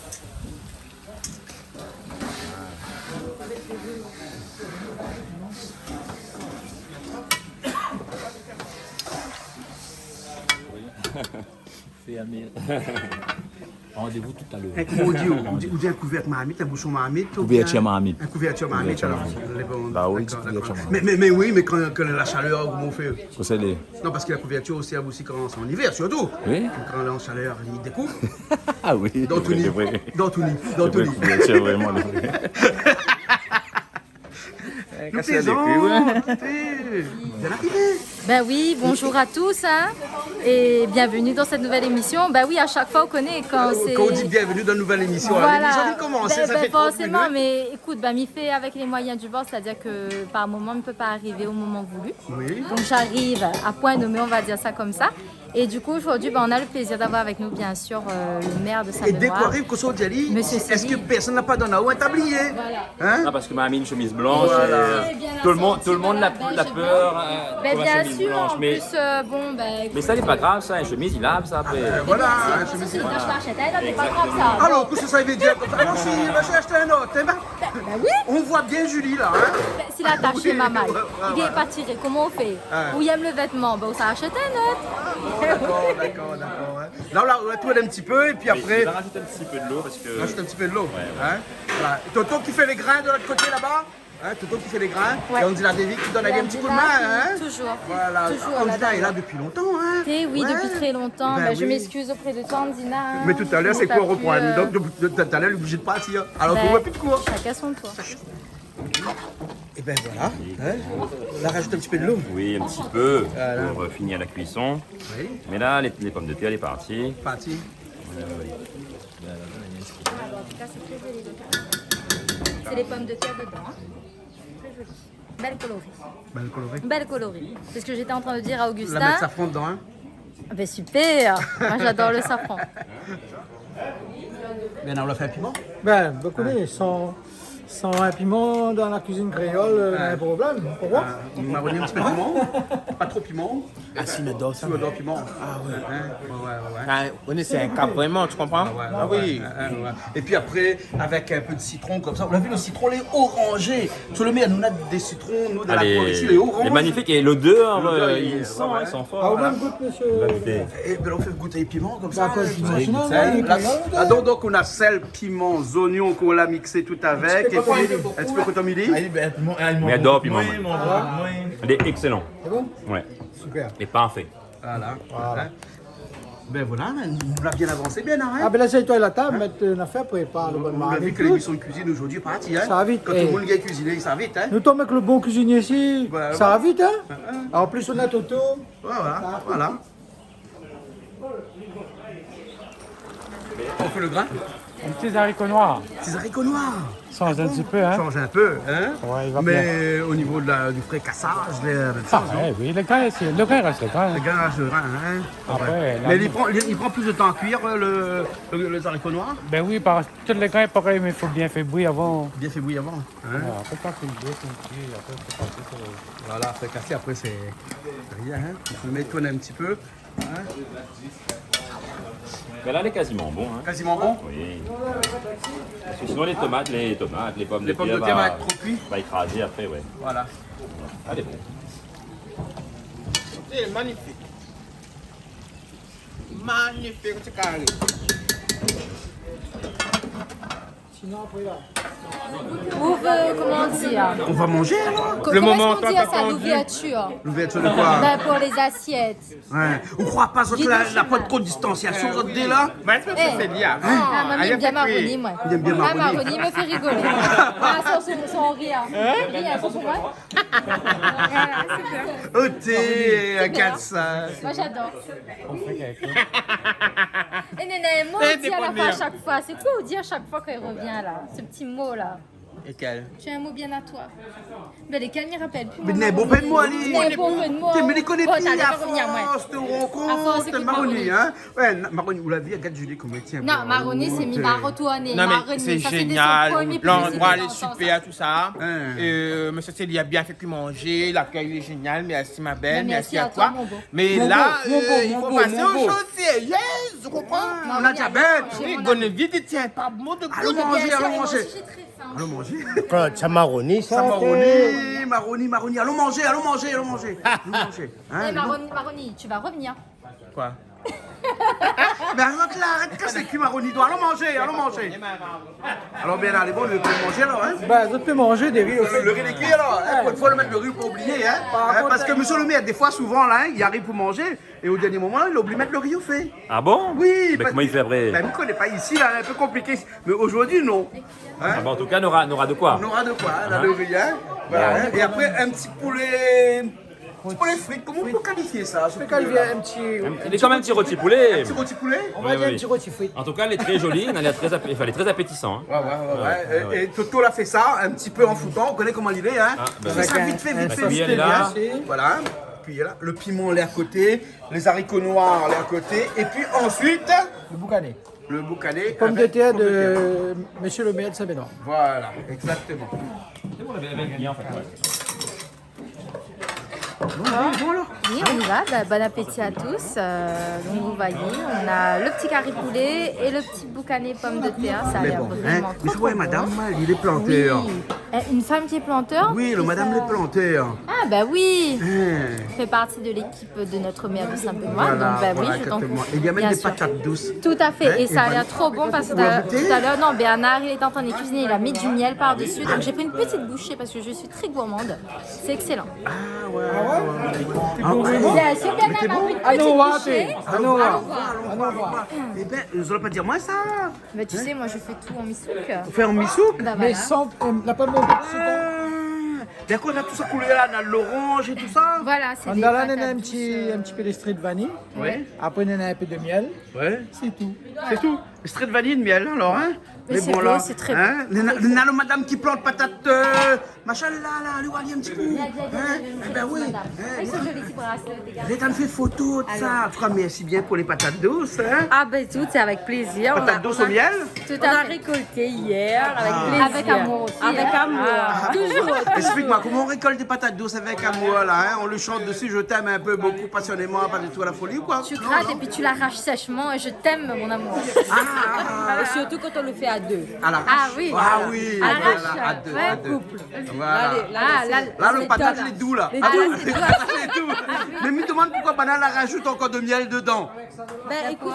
C'est Amir. Rendez-vous tout à l'heure. Comment on dit un couvercle marmite, un bouchon marmite? Couverture marmite. Un couverture marmite, alors. Bah oui, D'accord, couverture d'accord. marmite. Mais oui, mais quand la chaleur, comment on fait? Procédé. Non, parce que la couverture sert aussi quand c'est en hiver, surtout. Oui. Quand la chaleur, il découvre. Ah oui. Dans tout nid. c'est vrai. Dans tout nid. Dans tout nid. Couverture vraiment. Nous plaisons. Bien arrivé. Ben oui, bonjour à tous hein, et bienvenue dans cette nouvelle émission. Ben oui, à chaque fois on connaît quand c'est... Quand on dit bienvenue dans une nouvelle émission, Voilà. l'émission vient de commencer, ça fait 30 forcément, minutes. mais écoute, ben, m'y fait avec les moyens du bord, c'est-à-dire que par moment, on ne peut pas arriver au moment voulu. Oui. Donc j'arrive à point nommé, on va dire ça comme ça. Et du coup, aujourd'hui, ben, on a le plaisir d'avoir avec nous, bien sûr, le maire de Et Saint-Benoît. dès qu'on arrive, qu'on soit Diali, Monsieur est-ce que Sylvie. personne n'a pas dans la haut un tablier? Hein? Non, parce que m'a mis une chemise blanche. Voilà. Et, tout le monde la peur. Ben, pour bien la chemise sûr, blanche. en Mais, plus, bon, ben... mais ça n'est pas grave, ça. Une chemise, il lave ça après. Voilà, Bien hein, sûr, chemise. c'est une tâche marchette, hein, c'est pas grave ça. Alors, qu'est-ce que ça veut dire comme ça? Alors, si, j'ai acheté un autre. Eh ben, oui. on voit bien Julie là. Hein? Ben, s'il a attaché ma maille, il voilà. n'est pas tiré, comment on fait? Ah. Ou il aime le vêtement, ben, on s'achète un autre. D'accord. Hein. Là, on la tourne un petit peu et puis après. Je vais rajouter un petit peu de l'eau parce que. Rajoute un petit peu de l'eau. Ouais. Hein? Voilà. Toto qui fait les grains de l'autre côté là-bas. Hein? Toto qui fait les grains. Ouais. Et on dit la David qui donne un petit coup de main. Hein? Toujours. Voilà. Toujours, Andina est là depuis longtemps. Hein? Oui, Ouais. depuis très longtemps. Ben Ben, je oui. m'excuse auprès de toi, Andina. hein. Mais tout à l'heure, c'est T'as quoi pu, reprendre? Donc, tout à l'heure, il est obligé de partir. Alors qu'on voit plus de cours. Chacun son tour. Et ben voilà. Hein? On la rajoute un petit peu de l'eau. Oui, un petit peu Voilà. pour finir la cuisson. Oui. Mais là, les pommes de terre, elle est partie. Parti. C'est les pommes de terre dedans. hein. Très joli. Belle colorie. Ben, coloré. Belle colorie. C'est ce que j'étais en train de dire à La Augustin. mettre safran dedans. Hein? Ah ben super. Moi j'adore le safran. Ben, on l'a fait un piment. Ben, vous connaissez, sans un piment dans la cuisine créole, il y a un problème. Pourquoi? On m'a redonné un petit peu de piment. Pas trop piment. Ah, si, le dos, ça. Tu adores piment. Ah, ouais. Hein? Ouais. Ah, on est, c'est un cap vraiment, tu comprends? Ah oui. Ouais. Et puis après, avec un peu de citron comme ça. On a vu le citron, les orangés. Sur le maire, nous on a des citrons, nous de la Croix ici, les oranges. Elle est magnifique et l'odeur, L'odeur, il sent, ouais. ils sont forts. Ah, au voilà. même goût, monsieur. On va goûter. Et ben on fait goûter les piments comme ça. Bah, le piment Hein, chinois, hein, oui, là- oui. là, donc on a sel, piment, oignons qu'on l'a mixé tout avec. Et puis un petit peu cotomili. Mais adore piment. Elle est excellent. C'est bon? Ouais. Super. Et parfait. Voilà. Hein. Ben voilà, on l'a bien avancé bien. Hein. Ah, ben là, c'est toi à la table, mettre une affaire, prépare le bon On a vu marmite. que l'émission de cuisine aujourd'hui est partie. Hein. Ça va vite. Quand tout le monde vient cuisiner, ça va vite. Hein. Nous tombons avec le bon cuisinier ici, Voilà, ça va voilà. vite, hein? En plus, on a Toto. Voilà. On fait le grain. Un petit haricot noir. Ces haricots noirs. Change un petit peu, hein. Change un peu. Hein. Ouais, il va Mais au niveau du frais cassage, Ah, ouais, oui, le grain reste le grain. le garage de grain. Hein. Après, Ouais. la- Mais il prend plus de temps à cuire les haricots noirs. Ben oui, parce que tous les grains pareil, mais il faut bien faire bouillir avant. Bien fait bouillir avant. Hein. Ouais, après, quand tu le bouilles, après, c'est parti pour... Voilà, après casser, après c'est rien. Hein. On le met tourner un petit peu. Hein. Mais là, elle est quasiment bon. Hein. Quasiment bon. Oui. Parce que sinon, les tomates, les pommes Les pommes de terre terre vont être trop cuites. va écraser après, ouais. Voilà. Elle est bon. C'est magnifique. Magnifique, c'est carré. Sinon, après là. Comment dire? On va manger alors? Le moment Comment dire ça, l'ouverture? L'ouverture de quoi? Ben, pour les assiettes. Ouais. On croit pas que la pas de distanciation dès là? Mais c'est bien. Ah, maman aime bien Maroni, moi. Il aime bien Ah, Maroni. Maroni me fait rigoler. Ah, son rire. Rire, son moi. Oh, t'es à 400. Moi, j'adore. Et Néné, moi, on dit à la fin à chaque fois. C'est quoi on dit à chaque fois quand il revient là? Ce petit mot là. Et quel? Tu as un mot bien à toi. Mais lesquels m'y rappellent plus. Mais n'est bon pas de moi, Ali. N'est bon pas de moi. Mais les connais Bon, plus t'allais à pas revenir, moi. force de À force, rencontre. écoute Maroni, Maroni. hein? Ouais, Maroni, vous l'avez, regarde Julie comment elle tient. Non, Maroni, c'est mi retourné. Non, mais Maroni, c'est ça, génial. des L'endroit, premiers est super, tout ça. Monsieur Célie a bien fait manger. L'accueil est génial. Merci, ma belle. Mais Merci merci à à toi, toi. mon beau. Mais Mon là, beau, mon beau, il mon faut beau, passer mon aux beau. choses sérieuses. Tu comprends? On a diabète. Oui, gonne vite, il tient pas mot de Allons manger, allons Moi aussi, manger. j'ai très faim. Allons manger. Ça Maroni, ça. Maroni. Allons manger. Allons manger. Eh, Maroni, tu vas revenir. Quoi? Mais arrête là, arrête casser le cul, Maroni. Allons manger. Alors, bien, allez, bon, le peut manger alors, hein? Bah, tu peux manger des riz aussi. Le riz des cuits alors, hein? Pour une fois le mettre le riz pour oublier, hein? Parce que monsieur le maire, des fois, souvent, là, il arrive pour manger et au dernier moment, il oublie de mettre le riz au fait. Ah bon? Oui. Mais comment il fait après? Ben, vous ne connaissez pas ici, là, un peu compliqué. Mais aujourd'hui, non. Hein? Ah bon, en tout cas, on aura de quoi? On aura de quoi, hein, là, le riz, hein? Voilà, hein? Et après, un petit poulet. Un petit poulet frites, comment on peut qualifier ça? Je peux qualifier un petit. Il est comme un petit rôti poulet. Un petit rôti poulet? On va dire un petit rôti frites. En tout cas, elle est très jolie, elle est très appétissant. Hein. Ouais. Et Toto l'a fait ça, un petit peu en foutant, on connaît comment il est, hein? Ben, C'est ça vite fait. la cuillère est là. Voilà. Puis là, le piment, elle est à côté, les haricots noirs, elle est à côté, et puis ensuite, Le boucané. le boucané. Pomme de avec terre pomme de Monsieur le maire de Saint-Benoît. Voilà, exactement. Oui, on y va. Bah, bon appétit à tous. Donc, vous voyez, on a le petit carré poulet et le petit boucané pomme de terre. Ça a Mais l'air bon, vraiment hein, trop, mais trop ouais, bon. madame, il est planteur. Oui. Une femme qui est planteur? Oui, le madame le planteur. Ah, bah oui. Hein. Fait partie de l'équipe de notre maire de Saint-Benoît. Voilà, Donc, bah voilà, oui, je t'en exactement. prie. Il y a même Bien des sûr. patates douces. Tout à fait. Hein, Et ça a et l'air voilà. trop bon parce que Vous la goûtez tout à l'heure, non, Bernard, il est en train de cuisiner. Il a mis du miel par-dessus. Donc, j'ai pris une petite bouchée parce que je suis très gourmande. C'est excellent. Ah ouais. Bien sûr, Bernard m'a pris une petite bouchée. Allons voir. Eh ben, vous allez pas dire moi ça? Mais tu sais, moi, je fais tout en misouk. Vous faites en misouk? Bah, Mais voilà. sans la pomme de terre. D'accord, on a tout ça coulé là, dans l'orange et tout ça? Voilà, c'est On des a là patates un douces, petit peu d'extrait de vanille. Ouais. Après, on a un peu de miel. Ouais. C'est tout. C'est tout. Extrait de vanille, de miel, alors, hein? Mais c'est beau, c'est très hein? Le madame qui plante patate, machin là, lui, un petit coup. Hein? Eh ben oui. Avec ce joli petit bracelet, les gars. Les gens fait photo de ça. En tout cas, merci bien pour les patates douces, hein? Ah ben tout, c'est avec plaisir. Patates douces au miel? Tout On a à fait. récolté hier avec plaisir. Avec amour aussi. Avec hein. amour. Toujours. Explique-moi, comment on récolte des patates douces avec amour, là, hein? On le chante dessus, je t'aime un peu, beaucoup, passionnément, pas du tout à la folie, ou quoi? Tu grattes et puis tu l'arraches sèchement et je t'aime, mon amour. Et surtout quand on le fait à deux. À l'arrache. Ah oui. Ah oui. À l'arrache. Voilà, à deux, Ouais, à deux. Couple. Voilà. Là, Là, le patate, les doux, là. Les Ah, deux. là, c'est Patate, les doux. Mais me demande pourquoi Banane rajoute encore de miel dedans. Ben écoute,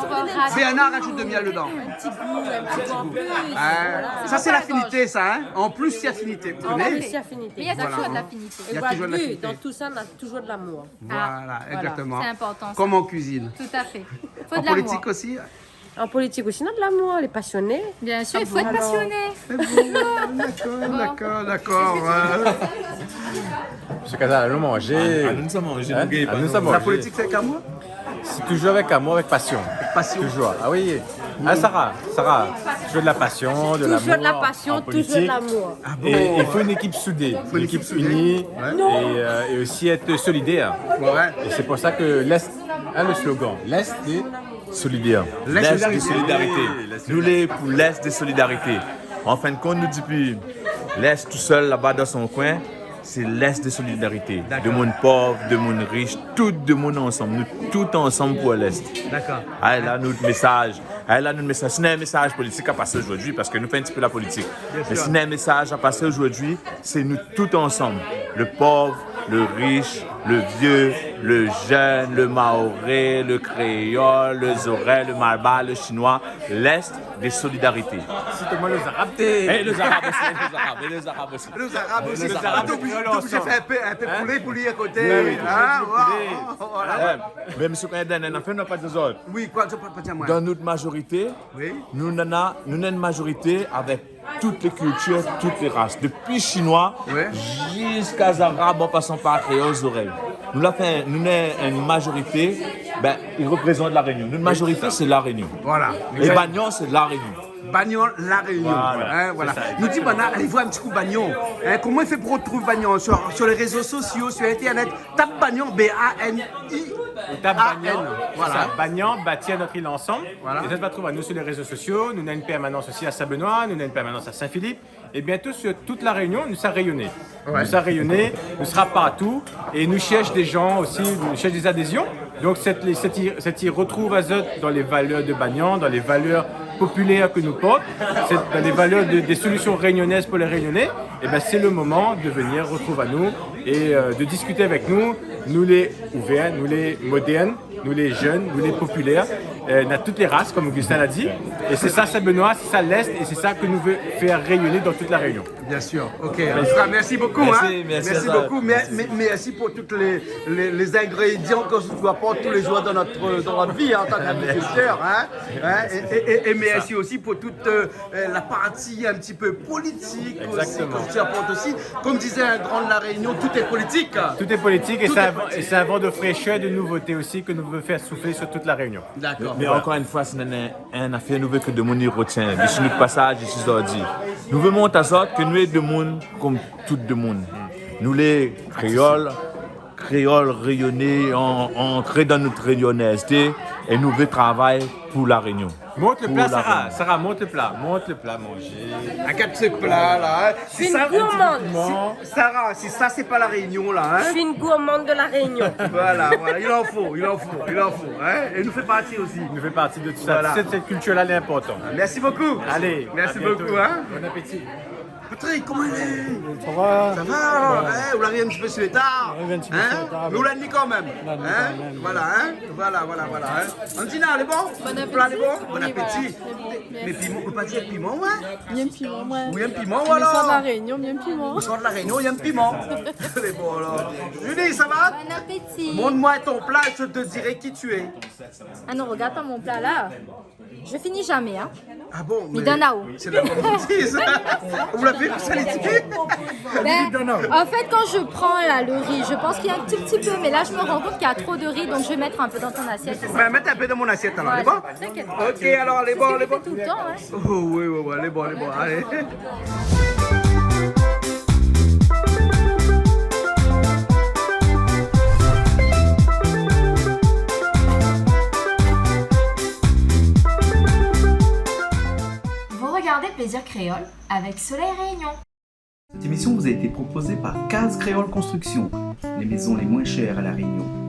Bernard rajoute de miel dedans. un petit goût en plus. Ah, ça, c'est l'affinité, ça, hein? En plus, c'est affinité. Vous En connaissez? plus, c'est affinité. Mais il y a toujours de l'affinité. Il y a Et toujours de voilà, l'affinité. dans tout ça, on a toujours de l'amour. Voilà, exactement. C'est important. ça. Comme en cuisine. Tout à fait. Faut En de l'amour. politique aussi. En politique aussi, on a de l'amour, les passionnés. Bien sûr, il faut être passionné. D'accord. Monsieur Casal, allons manger. Nous sommes mangés, Hein? Ah, Nous sommes La mangés. politique, c'est qu'amour? C'est toujours avec amour, avec passion. Passion. Toujours. Ah oui. Ah Sarah, toujours de la passion, de l'amour. Toujours de la passion, en toujours de politique. l'amour. Et il faut une équipe soudée, une équipe unie et aussi être solidaire. Ouais. Et c'est pour ça que l'Est a le slogan, l'Est est solidaire. L'Est de solidarité. Nous les pour l'Est de solidarité. En fin de compte, nous depuis l'Est tout seul là-bas dans son coin, c'est l'Est de solidarité. De monde pauvre, de monde riche, tout de monde ensemble. Nous tout ensemble pour l'Est. D'accord. Ah, là, notre message. Ah, là, notre message. Ce n'est un message politique à passer aujourd'hui parce que nous faisons un petit peu la politique. Mais ce n'est un message à passer aujourd'hui, c'est nous tout ensemble. Le pauvre, le riche, le vieux, le jeune, le maoré, le créole, le zoré, le malba, le chinois, l'Est des solidarités. Cite-moi les Arabes. Et les Arabes aussi, les Arabes, et les Arabes aussi. Les Arabes aussi. Les Arabes. T'es obligé de faire un peu poulet pour lui à côté. Oui, Hein, oui, voilà. Mais M. Kayden, on a fait pas des autres. Oui, quoi, tu peux pas dire moi. Dans notre majorité, nous avons une majorité avec toutes les cultures, toutes les races. Depuis Chinois jusqu'à Arabes en passant par créole aux oreilles. Nous avons une majorité, ben, ils représentent la Réunion. Notre majorité, c'est la Réunion. Voilà. Et Bagnon, c'est la Réunion. Bagnon, la Réunion. Voilà. Hein, voilà. Nous dit, allez voir un petit coup Bagnon. Hein, comment il fait pour retrouver Bagnon sur les réseaux sociaux, sur Internet? Tape Bagnon, B-A-N-I. Tape Bagnon. Voilà. Bagnon, bâtir notre île ensemble. Voilà. Et ça se va trouver nous sur les réseaux sociaux. Nous avons une permanence aussi à Saint-Benoît, nous avons une permanence à Saint-Philippe. Et bientôt sur toute la Réunion, nous sommes rayonnés. Nous sommes rayonnés, nous serons partout. Et nous cherchons des gens aussi, nous cherchons des adhésions. Donc cette y retrouve Azot dans les valeurs de Bagnon, dans les valeurs populaires que nous portons, dans les valeurs des solutions réunionnaises pour les Réunionnais. Et ben c'est le moment de venir retrouver à nous et de discuter avec nous, nous les ouverts, nous les modernes, nous les jeunes, nous les populaires, dans toutes les races, comme Augustin l'a dit. Et c'est ça Saint-Benoît, c'est ça l'Est, et c'est ça que nous voulons faire rayonner dans toute la Réunion. Bien sûr, ok. Merci beaucoup. Merci beaucoup. Merci pour tous les ingrédients que tu apportes tous les jours dans notre vie en tant qu'agriculteur. Et merci aussi pour toute la partie un petit peu politique aussi, que tu apportes aussi. Comme disait un grand de la Réunion, tout est politique. Tout est politique et c'est un vent de fraîcheur, de nouveauté aussi que nous voulons faire souffler sur toute la Réunion. D'accord. Mais encore une fois, c'est une affaire nouvelle que de monde y retient. Ici, notre passage, ici, dit. Nous voulons montrer à ça que nous sommes des monde comme tout le monde. Nous, les créoles rayonnés, entrer dans notre rayonnaisseté et nous voulons travailler pour la Réunion. Monte le plat, Sarah. Sarah, monte le plat, manger. Regarde ce plat là. Je suis une gourmande. Sarah, si ça c'est pas la Réunion là. Je suis une gourmande de la Réunion. Voilà, il en faut. Hein? Et nous fait partie aussi. Il nous fait partie de tout ça. Voilà. Cette culture-là, elle est importante. Merci beaucoup. Allez, merci beaucoup. Hein? Bon appétit. Patrick, comment il est? Ça va? Ça va? Vous l'avez un petit peu sur les tard? Nous l'avons mis quand même. Voilà. Antina, elle est bon? Bon appétit. Bon appétit. Mais piment, on peut pas dire piment, ouais? Il y a un piment, ouais. Oui, un piment, voilà. On sort de la Réunion, il y a un piment. On sort de la Réunion, il y a un piment. Elle est bon, alors. Julie, ça va? Bon appétit. Montre-moi ton plat, je te dirai qui tu es. Ah non, regarde pas mon plat là. Je finis jamais, hein. Ah bon? Mais Danao. C'est la gourmandise. Vous l'avez vu, ça les dit? En fait, quand je prends là, le riz, je pense qu'il y a un tout petit peu, mais là, je me rends compte qu'il y a trop de riz, donc je vais mettre un peu dans ton assiette. Ben, mettre un peu dans mon assiette alors, elle est bon? T'inquiète. Ok, alors, elle est bon, elle est bon. Tout le temps, hein. Oh, oui, elle est bon, allez. Regardez Plaisir Créole avec Soleil Réunion. Cette émission vous a été proposée par Case Créole Construction, les maisons les moins chères à La Réunion.